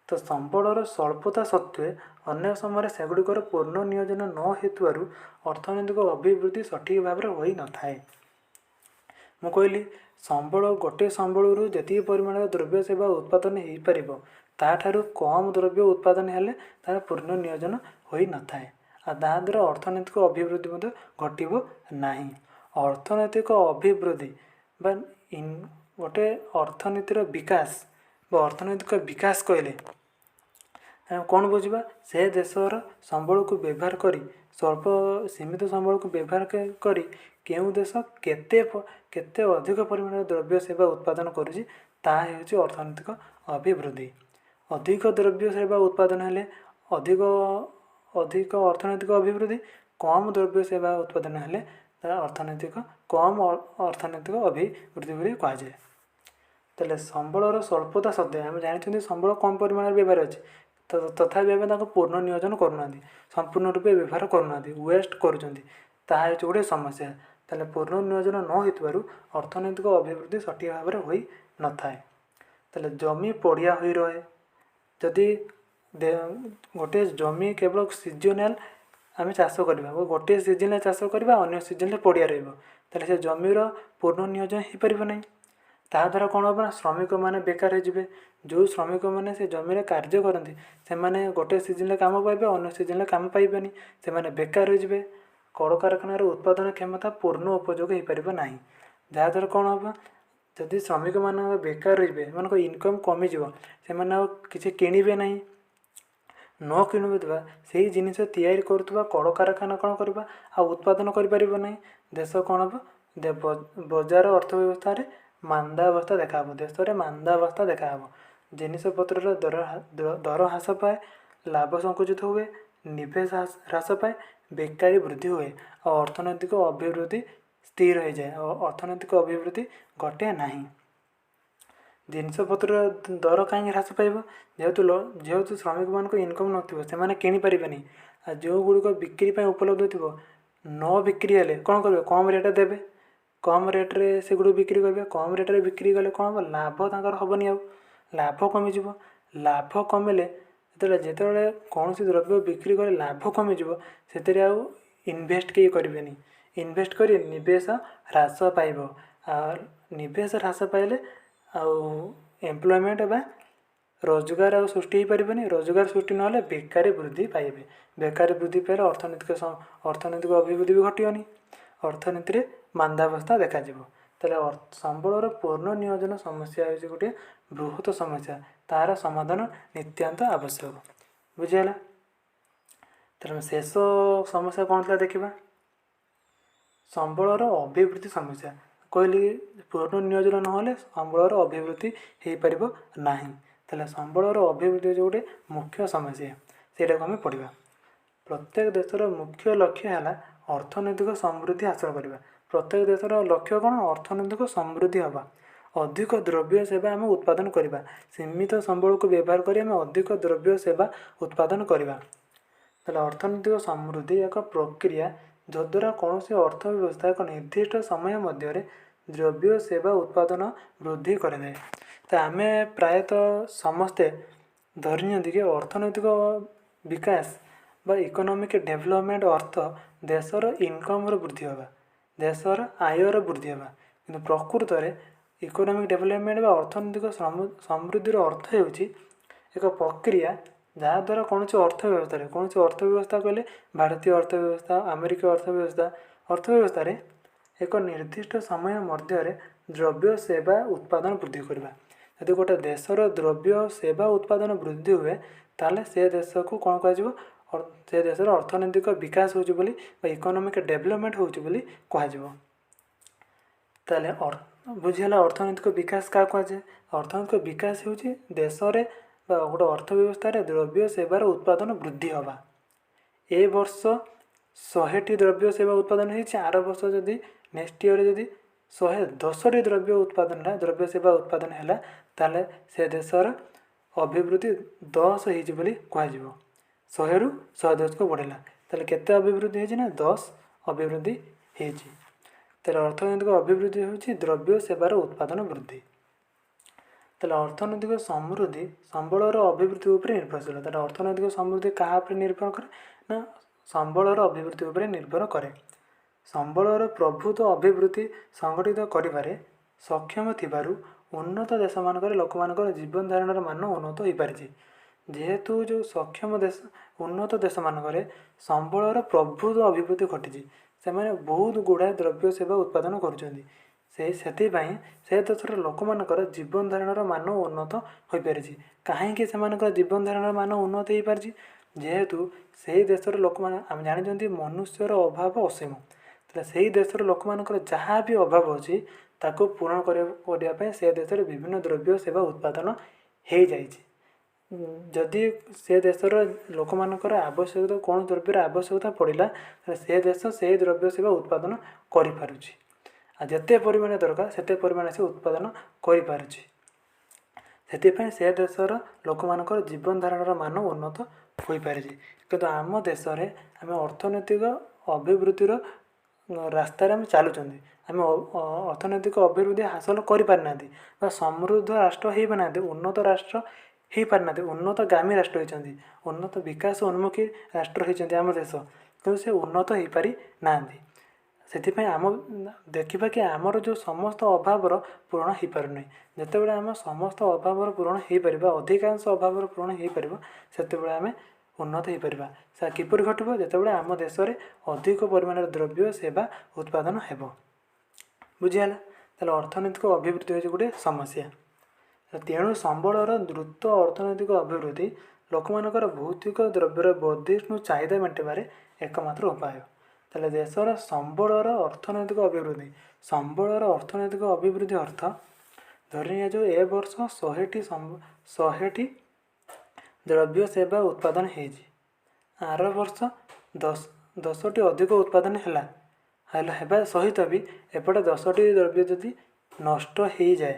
ତ ସମ୍ବଳର ସ୍ୱଳ୍ପତା ସତ୍ତ୍ୱେ ଅନେକ ସମୟରେ ସେଗୁଡ଼ିକର ପୂର୍ଣ୍ଣ ନିୟୋଜନ ନ ହେଉଥିବାରୁ ଅର୍ଥନୈତିକ ଅଭିବୃଦ୍ଧି ସଠିକ୍ ଭାବରେ ହୋଇନଥାଏ। ମୁଁ କହିଲି ଗୋଟିଏ ସମ୍ବଳରୁ ଯେତିକି ପରିମାଣର ଦ୍ରବ୍ୟ ସେବା ଉତ୍ପାଦନ ହୋଇପାରିବ ତାହାଠାରୁ କମ୍ ଦ୍ରବ୍ୟ ଉତ୍ପାଦନ ହେଲେ ତାହାର ପୂର୍ଣ୍ଣ ନିୟୋଜନ ହୋଇନଥାଏ। ଆଉ ତାହାଦ୍ୱାରା ଅର୍ଥନୈତିକ ଅଭିବୃଦ୍ଧି ମଧ୍ୟ ଘଟିବ ନାହିଁ। ଅର୍ଥନୈତିକ ଅଭିବୃଦ୍ଧି ବା ଗୋଟେ ଅର୍ଥନୀତିର ବିକାଶ ବା ଅର୍ଥନୈତିକ ବିକାଶ କହିଲେ ଆମେ କ'ଣ ବୁଝିବା? ସେ ଦେଶର ସମ୍ବଳକୁ ବ୍ୟବହାର କରି ସ୍ୱଳ୍ପ ସୀମିତ ସମ୍ବଳକୁ ବ୍ୟବହାର କରି କେଉଁ ଦେଶ କେତେ ଅଧିକ ପରିମାଣରେ ଦ୍ରବ୍ୟ ସେବା ଉତ୍ପାଦନ କରୁଛି ତାହା ହେଉଛି ଅର୍ଥନୈତିକ ଅଭିବୃଦ୍ଧି। ଅଧିକ ଦ୍ରବ୍ୟ ସେବା ଉତ୍ପାଦନ ହେଲେ ଅଧିକ ଅର୍ଥନୈତିକ ଅଭିବୃଦ୍ଧି, କମ୍ ଦ୍ରବ୍ୟ ସେବା ଉତ୍ପାଦନ ହେଲେ ତାହା କମ୍ ଅର୍ଥନୈତିକ ଅଭିବୃଦ୍ଧି ବୋଲି କୁହାଯାଏ। ତାହେଲେ ସମ୍ବଳର ସ୍ୱଳ୍ପତା ସତ୍ତ୍ୱେ ଆମେ ଜାଣିଛନ୍ତି ସମ୍ବଳ କମ୍ ପରିମାଣରେ ବ୍ୟବହାର ଅଛି, ତଥାପି ଆମେ ତାକୁ ପୂର୍ଣ୍ଣ ନିୟୋଜନ କରୁନାହାନ୍ତି, ସମ୍ପୂର୍ଣ୍ଣ ରୂପେ ବ୍ୟବହାର କରୁନାହାନ୍ତି, ୱେଷ୍ଟ କରୁଛନ୍ତି। ତାହା ହେଉଛି ଗୋଟିଏ ସମସ୍ୟା। ତାହେଲେ ପୂର୍ଣ୍ଣ ନିୟୋଜନ ନ ହୋଇଥିବାରୁ ଅର୍ଥନୈତିକ ଅଭିବୃଦ୍ଧି ସଠିକ୍ ଭାବରେ ହୋଇନଥାଏ। ତାହେଲେ ଜମି ପଡ଼ିଆ ହୋଇ ରହେ। ଯଦି ଗୋଟିଏ ଜମି କେବଳ ସିଜନାଲ ଆମେ ଚାଷ କରିବା, ଗୋଟିଏ ସିଜନରେ ଚାଷ କରିବା, ଅନ୍ୟ ସିଜନରେ ପଡ଼ିଆ ରହିବ, ତାହେଲେ ସେ ଜମିର ପୂର୍ଣ୍ଣ ନିୟୋଜନ ହୋଇପାରିବ ନାହିଁ। ତାହାଦ୍ୱାରା କ'ଣ ହେବ ନା ଶ୍ରମିକମାନେ ବେକାର ହୋଇଯିବେ। ଯେଉଁ ଶ୍ରମିକମାନେ ସେ ଜମିରେ କାର୍ଯ୍ୟ କରନ୍ତି ସେମାନେ ଗୋଟିଏ ସିଜନରେ କାମ ପାଇବେ, ଅନ୍ୟ ସିଜନରେ କାମ ପାଇବେନି, ସେମାନେ ବେକାର ହୋଇଯିବେ। କଳକାରଖାନାର ଉତ୍ପାଦନ କ୍ଷମତା ପୂର୍ଣ୍ଣ ଉପଯୋଗ ହୋଇପାରିବ ନାହିଁ। ଯାହାଦ୍ୱାରା କ'ଣ ହେବ, ଯଦି ଶ୍ରମିକମାନଙ୍କ ବେକାର ରହିବେ ସେମାନଙ୍କ ଇନକମ୍ କମିଯିବ, ସେମାନେ ଆଉ କିଛି କିଣିବେ ନାହିଁ। ନ କିଣୁଥିବା ସେହି ଜିନିଷ ତିଆରି କରୁଥିବା କଳକାରଖାନା କ'ଣ କରିବା, ଆଉ ଉତ୍ପାଦନ କରିପାରିବ ନାହିଁ। ଦେଶ କ'ଣ ହେବ, ବଜାର ଅର୍ଥବ୍ୟବସ୍ଥାରେ ମାନ୍ଦାବସ୍ଥା ଦେଖାହେବ, ଦେଶରେ ମାନ୍ଦାବସ୍ଥା ଦେଖାହେବ। ଜିନିଷପତ୍ରର ଦର ହ୍ରାସ ପାଏ, ଲାଭ ସଙ୍କୁଚିତ ହୁଏ, ନିବେଶ ହ୍ରାସ ପାଏ, ବେକାରୀ ବୃଦ୍ଧି ହୁଏ, ଆଉ ଅର୍ଥନୈତିକ ଅଭିବୃଦ୍ଧି ସ୍ଥିର ହୋଇଯାଏ, ଆଉ ଅର୍ଥନୈତିକ ଅଭିବୃଦ୍ଧି ଘଟେ ନାହିଁ। ଜିନିଷପତ୍ରର ଦର କାହିଁକି ହ୍ରାସ ପାଇବ, ଯେହେତୁ ଶ୍ରମିକମାନଙ୍କ ଇନକମ୍ ନଥିବ, ସେମାନେ କିଣିପାରିବେନି। ଆଉ ଯେଉଁଗୁଡ଼ିକ ବିକ୍ରି ପାଇଁ ଉପଲବ୍ଧ ଥିବ ନ ବିକ୍ରି ହେଲେ କ'ଣ କରିବେ, କମ୍ ରେଟ୍ ଦେବେ, କମ୍ ରେଟ୍ରେ ସେଗୁଡ଼ିକୁ ବିକ୍ରି କରିବେ। କମ୍ ରେଟ୍ରେ ବିକ୍ରି କଲେ କ'ଣ ହେବ, ଲାଭ ତାଙ୍କର ହେବନି, ଆଉ ଲାଭ କମିଯିବ। ଲାଭ କମିଲେ ଯେତେବେଳେ କୌଣସି ଦ୍ରବ୍ୟ ବିକ୍ରି କଲେ ଲାଭ କମିଯିବ, ସେଥିରେ ଆଉ ଇନଭେଷ୍ଟ କେହି କରିବେନି। ଇନଭେଷ୍ଟ କରି ନିବେଶ ହ୍ରାସ ପାଇବ। ଆଉ ନିବେଶ ହ୍ରାସ ପାଇଲେ ଆଉ ଏମ୍ପ୍ଲୟମେଣ୍ଟ ବା ରୋଜଗାର ଆଉ ସୃଷ୍ଟି ହୋଇପାରିବନି। ରୋଜଗାର ସୃଷ୍ଟି ନହେଲେ ବେକାରୀ ବୃଦ୍ଧି ପାଇବେ। ବେକାରୀ ବୃଦ୍ଧି ପାଇଲେ ଅର୍ଥନୈତିକ ଅଭିବୃଦ୍ଧି ବି ଘଟିବନି, ଅର୍ଥନୀତିରେ ମାନ୍ଦାବସ୍ଥା ଦେଖାଯିବ। ତାହେଲେ ସମ୍ବଳର ପୂର୍ଣ୍ଣ ନିୟୋଜନ ସମସ୍ୟା ହେଉଛି ଗୋଟିଏ ବୃହତ ସମସ୍ୟା, ତାହାର ସମାଧାନ ନିତ୍ୟାନ୍ତ ଆବଶ୍ୟକ। ବୁଝିହେଲା? ତେଣୁ ଶେଷ ସମସ୍ୟା କ'ଣ ଥିଲା ଦେଖିବା, ସମ୍ବଳର ଅଭିବୃଦ୍ଧି ସମସ୍ୟା। କହିଲି ପୂର୍ଣ୍ଣ ନିୟୋଜନ ନହେଲେ ସମ୍ବଳର ଅଭିବୃଦ୍ଧି ହୋଇପାରିବ ନାହିଁ। ତାହେଲେ ସମ୍ବଳର ଅଭିବୃଦ୍ଧି ହେଉଛି ଗୋଟେ ମୁଖ୍ୟ ସମସ୍ୟା, ସେଇଟାକୁ ଆମେ ପଢ଼ିବା। ପ୍ରତ୍ୟେକ ଦେଶର ମୁଖ୍ୟ ଲକ୍ଷ୍ୟ ହେଲା ଅର୍ଥନୈତିକ ସମୃଦ୍ଧି ହାସଲ କରିବା। ପ୍ରତ୍ୟେକ ଦେଶର ଲକ୍ଷ୍ୟ କ'ଣ, ଅର୍ଥନୈତିକ ସମୃଦ୍ଧି ହେବା। ଅଧିକ ଦ୍ରବ୍ୟ ସେବା ଆମେ ଉତ୍ପାଦନ କରିବା, ସୀମିତ ସମ୍ବଳକୁ ବ୍ୟବହାର କରି ଆମେ ଅଧିକ ଦ୍ରବ୍ୟ ସେବା ଉତ୍ପାଦନ କରିବା। ତାହେଲେ ଅର୍ଥନୈତିକ ସମୃଦ୍ଧି ଏକ ପ୍ରକ୍ରିୟା ଯଦ୍ୱାରା କୌଣସି ଅର୍ଥ ବ୍ୟବସ୍ଥା ଏକ ନିର୍ଦ୍ଦିଷ୍ଟ ସମୟ ମଧ୍ୟରେ ଦ୍ରବ୍ୟ ସେବା ଉତ୍ପାଦନ ବୃଦ୍ଧି କରିଥାଏ। ତ ଆମେ ପ୍ରାୟତଃ ସମସ୍ତେ ଧରି ନିଅନ୍ତି କି ଅର୍ଥନୈତିକ ବିକାଶ ବା ଇକୋନୋମିକ୍ ଡେଭଲପମେଣ୍ଟ ଅର୍ଥ ଦେଶର ଇନକମ୍ର ବୃଦ୍ଧି ହେବା, ଦେଶର ଆୟର ବୃଦ୍ଧି ହେବା। କିନ୍ତୁ ପ୍ରକୃତରେ ଇକୋନୋମିକ୍ ଡେଭଲପମେଣ୍ଟ ବା ଅର୍ଥନୈତିକ ସମୃଦ୍ଧିର ଅର୍ଥ ହେଉଛି ଏକ ପ୍ରକ୍ରିୟା ଯାହାଦ୍ୱାରା କୌଣସି ଅର୍ଥବ୍ୟବସ୍ଥା କହିଲେ ଭାରତୀୟ ଅର୍ଥବ୍ୟବସ୍ଥା, ଆମେରିକୀୟ ଅର୍ଥବ୍ୟବସ୍ଥାରେ ଏକ ନିର୍ଦ୍ଦିଷ୍ଟ ସମୟ ମଧ୍ୟରେ ଦ୍ରବ୍ୟ ସେବା ଉତ୍ପାଦନ ବୃଦ୍ଧି କରିବା। ଯଦି ଗୋଟେ ଦେଶର ଦ୍ରବ୍ୟ ସେବା ଉତ୍ପାଦନ ବୃଦ୍ଧି ହୁଏ, ତାହେଲେ ସେ ଦେଶକୁ କ'ଣ କୁହାଯିବ, ସେ ଦେଶର ଅର୍ଥନୈତିକ ବିକାଶ ହେଉଛି ବୋଲି ବା ଇକୋନୋମିକ୍ ଡେଭଲପମେଣ୍ଟ ହେଉଛି ବୋଲି କୁହାଯିବ। ତାହେଲେ ବୁଝିହେଲା ଅର୍ଥନୈତିକ ବିକାଶ କାହା କୁହାଯାଏ। ଅର୍ଥନୈତିକ ବିକାଶ ହେଉଛି ଦେଶରେ ବା ଗୋଟେ ଅର୍ଥ ବ୍ୟବସ୍ଥାରେ ଦ୍ରବ୍ୟ ସେବାର ଉତ୍ପାଦନ ବୃଦ୍ଧି ହେବା। ଏ ବର୍ଷ 100ଟି ଦ୍ରବ୍ୟ ସେବା ଉତ୍ପାଦନ ହୋଇଛି, ଆର ବର୍ଷ ଯଦି ନେକ୍ସଟ ଇୟର ଯଦି 110ଟି ଦ୍ରବ୍ୟ ସେବା ଉତ୍ପାଦନ ହେଲା, ତାହେଲେ ସେ ଦେଶର ଅଭିବୃଦ୍ଧି 10 ହେଇଛି ବୋଲି କୁହାଯିବ। 100ରୁ 110କୁ ବଢ଼ିଲା, ତାହେଲେ କେତେ ଅଭିବୃଦ୍ଧି ହେଇଛି ନା 10 ଅଭିବୃଦ୍ଧି ହେଇଛି। ତାହେଲେ ଅର୍ଥନୈତିକ ଅଭିବୃଦ୍ଧି ହେଉଛି ଦ୍ରବ୍ୟ ସେବାର ଉତ୍ପାଦନ ବୃଦ୍ଧି। ତାହେଲେ ଅର୍ଥନୈତିକ ସମୃଦ୍ଧି ସମ୍ବଳର ଅଭିବୃଦ୍ଧି ଉପରେ ନିର୍ଭରଶୀଳ। ତାହେଲେ ଅର୍ଥନୈତିକ ସମୃଦ୍ଧି କାହା ଉପରେ ନିର୍ଭର କରେ ନା ସମ୍ବଳର ଅଭିବୃଦ୍ଧି ଉପରେ ନିର୍ଭର କରେ। ସମ୍ବଳର ପ୍ରଭୂତ ଅଭିବୃଦ୍ଧି ସଂଗଠିତ କରିବାରେ ସକ୍ଷମ ଥିବାରୁ ଉନ୍ନତ ଦେଶମାନଙ୍କରେ ଲୋକମାନଙ୍କର ଜୀବନ ଧାରଣର ମାନ ଉନ୍ନତ ହୋଇପାରିଛି। ଯେହେତୁ ଯେଉଁ ଉନ୍ନତ ଦେଶମାନଙ୍କରେ ସମ୍ବଳର ପ୍ରଭୂତ ଅଭିବୃଦ୍ଧି ଘଟିଛି, ସେମାନେ ବହୁତ ଗୁଡ଼ାଏ ଦ୍ରବ୍ୟ ସେବା ଉତ୍ପାଦନ କରୁଛନ୍ତି। ସେଥିପାଇଁ ସେ ଦେଶର ଲୋକମାନଙ୍କର ଜୀବନ ଧାରଣର ମାନ ଉନ୍ନତ ହୋଇପାରିଛି। କାହିଁକି ସେମାନଙ୍କର ଜୀବନ ଧାରଣର ମାନ ଉନ୍ନତ ହୋଇପାରିଛି, ଯେହେତୁ ସେହି ଦେଶର ଲୋକମାନେ ଆମେ ଜାଣିଛନ୍ତି ମନୁଷ୍ୟର ଅଭାବ ଅସୀମ, ତାହେଲେ ସେହି ଦେଶର ଲୋକମାନଙ୍କର ଯାହା ବି ଅଭାବ ଅଛି ତାକୁ ପୂରଣ କରିବା ପାଇଁ ସେ ଦେଶରେ ବିଭିନ୍ନ ଦ୍ରବ୍ୟ ସେବା ଉତ୍ପାଦନ ହୋଇଯାଇଛି। ଯଦି ସେ ଦେଶର ଲୋକମାନଙ୍କର ଆବଶ୍ୟକତା କୌଣସି ଦ୍ରବ୍ୟର ଆବଶ୍ୟକତା ପଡ଼ିଲା ତାହେଲେ ସେ ଦେଶ ସେହି ଦ୍ରବ୍ୟ ସେବା ଉତ୍ପାଦନ କରିପାରୁଛି। ଆଉ ଯେତେ ପରିମାଣରେ ଦରକାର ସେତେ ପରିମାଣରେ ସେ ଉତ୍ପାଦନ କରିପାରୁଛି। ସେଥିପାଇଁ ସେ ଦେଶର ଲୋକମାନଙ୍କର ଜୀବନ ଧାରଣର ମାନ ଉନ୍ନତ ହୋଇପାରିଛି। କିନ୍ତୁ ଆମ ଦେଶରେ ଆମେ ଅର୍ଥନୈତିକ ଅଭିବୃଦ୍ଧିର ରାସ୍ତାରେ ଆମେ ଚାଲୁଛନ୍ତି, ଆମେ ଅର୍ଥନୈତିକ ଅଭିବୃଦ୍ଧି ହାସଲ କରିପାରିନାହାନ୍ତି ବା ସମୃଦ୍ଧ ରାଷ୍ଟ୍ର ହୋଇପାରିନାହାନ୍ତି, ଉନ୍ନତ ରାଷ୍ଟ୍ର ହୋଇପାରିନାହାନ୍ତି, ଉନ୍ନତଗାମୀ ରାଷ୍ଟ୍ର ହୋଇଛନ୍ତି, ଉନ୍ନତ ବିକାଶ ଉନ୍ମୁଖୀ ରାଷ୍ଟ୍ର ହୋଇଛନ୍ତି ଆମ ଦେଶ, କିନ୍ତୁ ସେ ଉନ୍ନତ ହୋଇପାରି ନାହାନ୍ତି। ସେଥିପାଇଁ ଆମ ଦେଖିବା କି ଆମର ଯେଉଁ ସମସ୍ତ ଅଭାବର ପୂରଣ ହୋଇପାରୁନାହିଁ। ଯେତେବେଳେ ଆମ ସମସ୍ତ ଅଭାବର ପୂରଣ ହୋଇପାରିବା, ଅଧିକାଂଶ ଅଭାବର ପୂରଣ ହୋଇପାରିବ, ସେତେବେଳେ ଆମେ ଉନ୍ନତ ହୋଇପାରିବା। ସେ କିପରି ଘଟିବ? ଯେତେବେଳେ ଆମ ଦେଶରେ ଅଧିକ ପରିମାଣରେ ଦ୍ରବ୍ୟ ସେବା ଉତ୍ପାଦନ ହେବ। ବୁଝିହେଲା? ତାହେଲେ ଅର୍ଥନୈତିକ ଅଭିବୃଦ୍ଧି ହେଉଛି ଗୋଟିଏ ସମସ୍ୟା। ତେଣୁ ସମ୍ବଳର ଦ୍ରୁତ ଅର୍ଥନୈତିକ ଅଭିବୃଦ୍ଧି ଲୋକମାନଙ୍କର ଭୌତିକ ଦ୍ରବ୍ୟର ବର୍ଦ୍ଧିଷ୍ଣୁ ଚାହିଦା ମେଣ୍ଟିବାରେ ଏକମାତ୍ର ଉପାୟ। ତାହେଲେ ଦେଶର ସମ୍ବଳର ଅର୍ଥନୈତିକ ଅଭିବୃଦ୍ଧି, ସମ୍ବଳର ଅର୍ଥନୈତିକ ଅଭିବୃଦ୍ଧି ଅର୍ଥ ଧରି ନିଆଯାଉ ଏ ବର୍ଷ 100ଟି ଦ୍ରବ୍ୟ ସେବା ଉତ୍ପାଦନ ହୋଇଛି, ଆର ବର୍ଷ 10ଟି ଅଧିକ ଉତ୍ପାଦନ ହେବା ସହିତ ବି ଏପଟେ 10ଟି ଦ୍ରବ୍ୟ ଯଦି ନଷ୍ଟ ହୋଇଯାଏ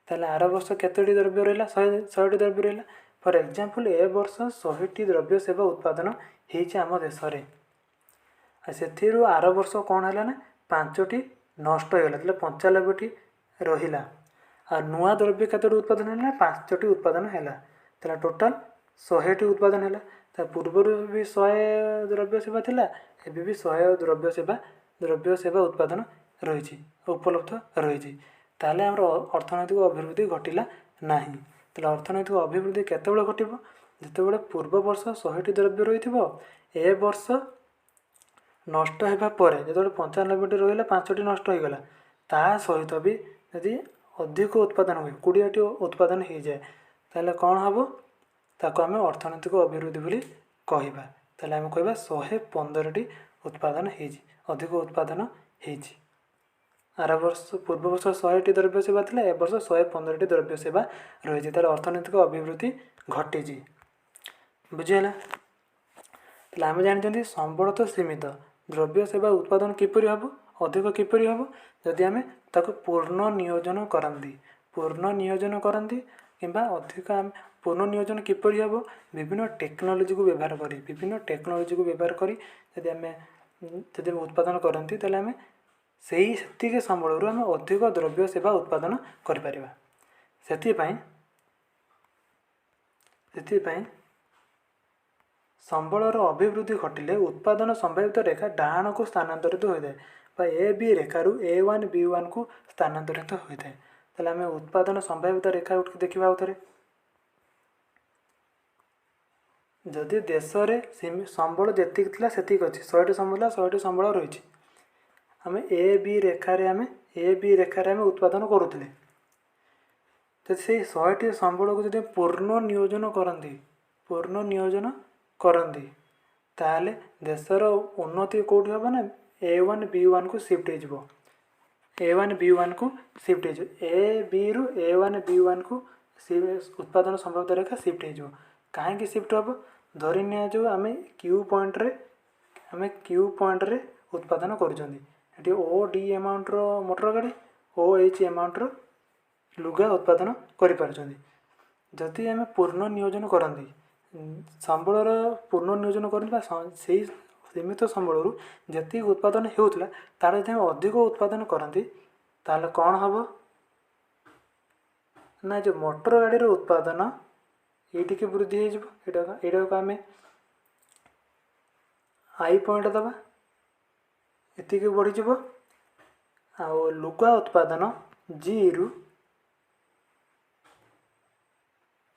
ତାହେଲେ ଆର ବର୍ଷ କେତୋଟି ଦ୍ରବ୍ୟ ରହିଲା? 100ଟି ଦ୍ରବ୍ୟ ରହିଲା। ଫର୍ ଏକ୍ଜାମ୍ପଲ୍ ଏ ବର୍ଷ 100ଟି ଦ୍ରବ୍ୟ ସେବା ଉତ୍ପାଦନ ହୋଇଛି ଆମ ଦେଶରେ, ଆଉ ସେଥିରୁ ଆର ବର୍ଷ କ'ଣ ହେଲା ନା 5ଟି ନଷ୍ଟ ହୋଇଗଲା, ତାହେଲେ 95ଟି ରହିଲା। ଆଉ ନୂଆ ଦ୍ରବ୍ୟ କେତୋଟି ଉତ୍ପାଦନ ହେଲା? 5ଟି ଉତ୍ପାଦନ ହେଲା, ତାହେଲେ ଟୋଟାଲ୍ 100ଟି ଉତ୍ପାଦନ ହେଲା। ତା ପୂର୍ବରୁ ବି 100 ଦ୍ରବ୍ୟ ସେବା ଥିଲା, ଏବେ ବି 100 ଦ୍ରବ୍ୟ ସେବା ଉତ୍ପାଦନ ରହିଛି, ଉପଲବ୍ଧ ରହିଛି। ତାହେଲେ ଆମର ଅର୍ଥନୈତିକ ଅଭିବୃଦ୍ଧି ଘଟିଲା ନାହିଁ। ତାହେଲେ ଅର୍ଥନୈତିକ ଅଭିବୃଦ୍ଧି କେତେବେଳେ ଘଟିବ? ଯେତେବେଳେ ପୂର୍ବ ବର୍ଷ 100ଟି ଦ୍ରବ୍ୟ ରହିଥିବ, ଏ ବର୍ଷ ନଷ୍ଟ ହେବା ପରେ ଯେତେବେଳେ 95ଟି ରହିଲା, 5ଟି ନଷ୍ଟ ହୋଇଗଲା, ତା ସହିତ ବି ଯଦି ଅଧିକ ଉତ୍ପାଦନ ହୁଏ, 20ଟି ଉତ୍ପାଦନ ହୋଇଯାଏ, ତାହେଲେ କ'ଣ ହେବ? ତାକୁ ଆମେ ଅର୍ଥନୈତିକ ଅଭିବୃଦ୍ଧି ବୋଲି କହିବା। ତାହେଲେ ଆମେ କହିବା 115ଟି ଉତ୍ପାଦନ ହୋଇଛି, ଅଧିକ ଉତ୍ପାଦନ ହୋଇଛି। ଆର ବର୍ଷ ପୂର୍ବ ବର୍ଷ 100ଟି ଦ୍ରବ୍ୟ ସେବା ଥିଲା, ଏ ବର୍ଷ 115ଟି ଦ୍ରବ୍ୟ ସେବା ରହିଛି, ତାହେଲେ ଅର୍ଥନୈତିକ ଅଭିବୃଦ୍ଧି ଘଟିଛି। ବୁଝିହେଲା? ତାହେଲେ ଆମେ ଜାଣିଛନ୍ତି ସମ୍ବଳ ତ ସୀମିତ, ଦ୍ରବ୍ୟ ସେବା ଉତ୍ପାଦନ କିପରି ହେବ? ଅଧିକ କିପରି ହେବ? ଯଦି ଆମେ ତାକୁ ପୂର୍ଣ୍ଣ ନିୟୋଜନ କରନ୍ତି କିମ୍ବା ଅଧିକ ଆମେ ପୂର୍ଣ୍ଣ ନିୟୋଜନ କିପରି ହେବ? ବିଭିନ୍ନ ଟେକ୍ନୋଲୋଜିକୁ ବ୍ୟବହାର କରି ଯଦି ଆମେ ଉତ୍ପାଦନ କରନ୍ତି, ତାହେଲେ ଆମେ ସେତିକି ସମ୍ବଳରୁ ଆମେ ଅଧିକ ଦ୍ରବ୍ୟ ସେବା ଉତ୍ପାଦନ କରିପାରିବା। ସେଥିପାଇଁ ସମ୍ବଳର ଅଭିବୃଦ୍ଧି ଘଟିଲେ ଉତ୍ପାଦନ ସମ୍ଭାବିତ ରେଖା ଡାହାଣକୁ ସ୍ଥାନାନ୍ତରିତ ହୋଇଥାଏ ବା AB ରେଖାରୁ A1 B1କୁ ସ୍ଥାନାନ୍ତରିତ ହୋଇଥାଏ। ତାହେଲେ ଆମେ ଉତ୍ପାଦନ ସମ୍ଭାବିତ ରେଖା ଦେଖିବା ଆଉ ଥରେ। ଯଦି ଦେଶରେ ସମ୍ବଳ ଯେତିକି ଥିଲା ସେତିକି ଅଛି, 100ଟି ସମ୍ବଳ ଥିଲା, 100ଟି ସମ୍ବଳ ରହିଛି, ଆମେ AB ରେଖାରେ ଆମେ ଉତ୍ପାଦନ କରୁଥିଲେ। ଯଦି ସେଇ 100ଟି ସମ୍ବଳକୁ ଯଦି ପୂର୍ଣ୍ଣ ନିୟୋଜନ କରନ୍ତି ତାହେଲେ ଦେଶର ଉନ୍ନତି କେଉଁଠି ହେବ ନା A1 B1କୁ ସିଫ୍ଟ ହୋଇଯିବ। ABରୁ A1 B1କୁ ଉତ୍ପାଦନ ସମ୍ଭାବିତ ରେଖା ସିଫ୍ଟ ହୋଇଯିବ। କାହିଁକି ସିଫ୍ଟ ହେବ? ଧରି ନିଆଯାଉ ଆମେ କ୍ୟୁ ପଏଣ୍ଟରେ ଉତ୍ପାଦନ କରୁଛନ୍ତି, ଏଠି OD ଆମାଉଣ୍ଟର ମୋଟର ଗାଡ଼ି, OH ଆମାଉଣ୍ଟର ଲୁଗା ଉତ୍ପାଦନ କରିପାରୁଛନ୍ତି। ଯଦି ଆମେ ପୂର୍ଣ୍ଣ ନିୟୋଜନ କରନ୍ତି, ସମ୍ବଳର ପୂର୍ଣ୍ଣ ନିୟୋଜନ କରନ୍ତି ବା ସେଇ ସୀମିତ ସମ୍ବଳରୁ ଯେତିକି ଉତ୍ପାଦନ ହେଉଥିଲା ତା'ର ଯଦି ଆମେ ଅଧିକ ଉତ୍ପାଦନ କରନ୍ତି, ତାହେଲେ କ'ଣ ହେବ ନା ଯେଉଁ ମୋଟର ଗାଡ଼ିର ଉତ୍ପାଦନ ଏଇଟିକି ବୃଦ୍ଧି ହୋଇଯିବ। ଏଇଟାକୁ ଆମେ I ପଏଣ୍ଟ ଦେବା, ଏତିକି ବଢ଼ିଯିବ। ଆଉ ଲୁଗା ଉତ୍ପାଦନ Gରୁ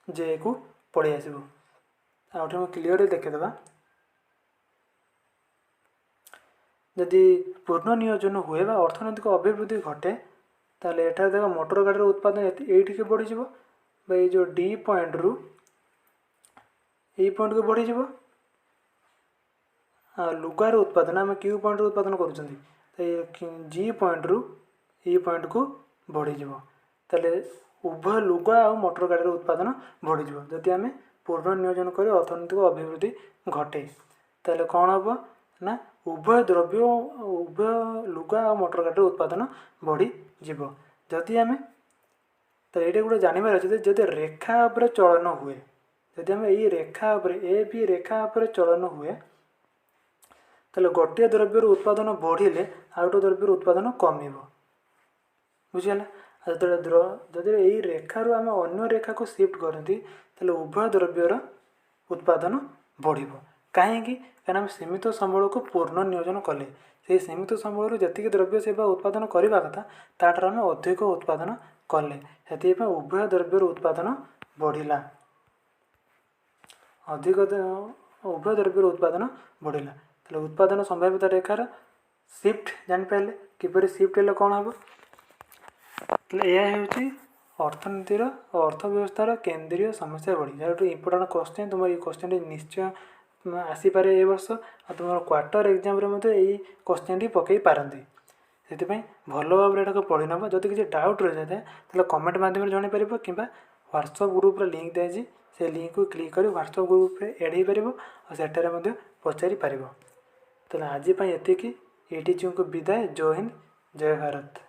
Jକୁ ପଳେଇ ଆସିବ। ଆଉ ଏଠି ଆମେ କ୍ଲିଅରଲି ଦେଖିଦେବା, ଯଦି ପୂର୍ଣ୍ଣ ନିୟୋଜନ ହୁଏ ବା ଅର୍ଥନୈତିକ ଅଭିବୃଦ୍ଧି ଘଟେ, ତାହେଲେ ଏଠାରେ ଦେଖ ମୋଟର ଗାଡ଼ିର ଉତ୍ପାଦନ ଏଇଠିକି ବଢ଼ିଯିବ ବା ଏଇ ଯେଉଁ D ପଏଣ୍ଟରୁ ଏଇ ପଏଣ୍ଟକୁ ବଢ଼ିଯିବ। लुगार उत्पादन आम क्यू पॉइंट उत्पादन कर जी पॉइंट रु ई पॉइंट को बढ़ीज ताले उभय लुगा और मोटर गाड़ी उत्पादन बढ़ीज जदि आम पूर्ण नियोजन कर अर्थनैतिक अभिवृद्धि घटे ताले कौन हम ना उभय द्रव्य उभय लुगा और मोटर गाड़ी उत्पादन बढ़ीज जदि आम तो ये गोटे जानवर अच्छे जब रेखा उपर चलन हुए जदि आम यही रेखा ए बी रेखा उपर चलन हुए ताले गोटे द्रव्यर उत्पादन बढ़िले आउ गोटे द्रव्यर उत्पादन कम बुझीगला जदि यही रेखार आम अन्य रेखा को शिफ्ट करती ताले उभय द्रव्यर उत्पादन बढ़ कहीं आम सीमित संबल को पूर्ण नियोजन कले से सीमित संबल जी द्रव्य सेवा उत्पादन करने कथा ताठ आम अधिक उत्पादन कले से उभय द्रव्यर उत्पादन बढ़ला अधिक उभय द्रव्यर उत्पादन बढ़ला तो उत्पादन संभाव्यता रेखार शिफ्ट जापारे किपर शिफ्ट हेल्ले कौन हम तो यह हूँ अर्थनीतिर अर्थव्यवस्थार केंद्रीय समस्या बढ़ी जहाँ गोटे इंपोर्टाट क्वेश्चन तुम ये क्वेश्चन निश्चय आसीपे ए वर्ष तुम क्वार्टर एग्जाम यही क्वेश्चन टी पकई पारती से भल भाव यहाँ पढ़ी नब जब किसी डाउट रही जाए तो कमेंट मध्यम जनपर कि व्हाट्सअप ग्रुप लिंक दिखाई से लिंक को क्लिक कर व्हाट्सअप ग्रुप एड हो पार और सेठारे पचारि पार तो आज ये विदाय जय हिंद जय भारत।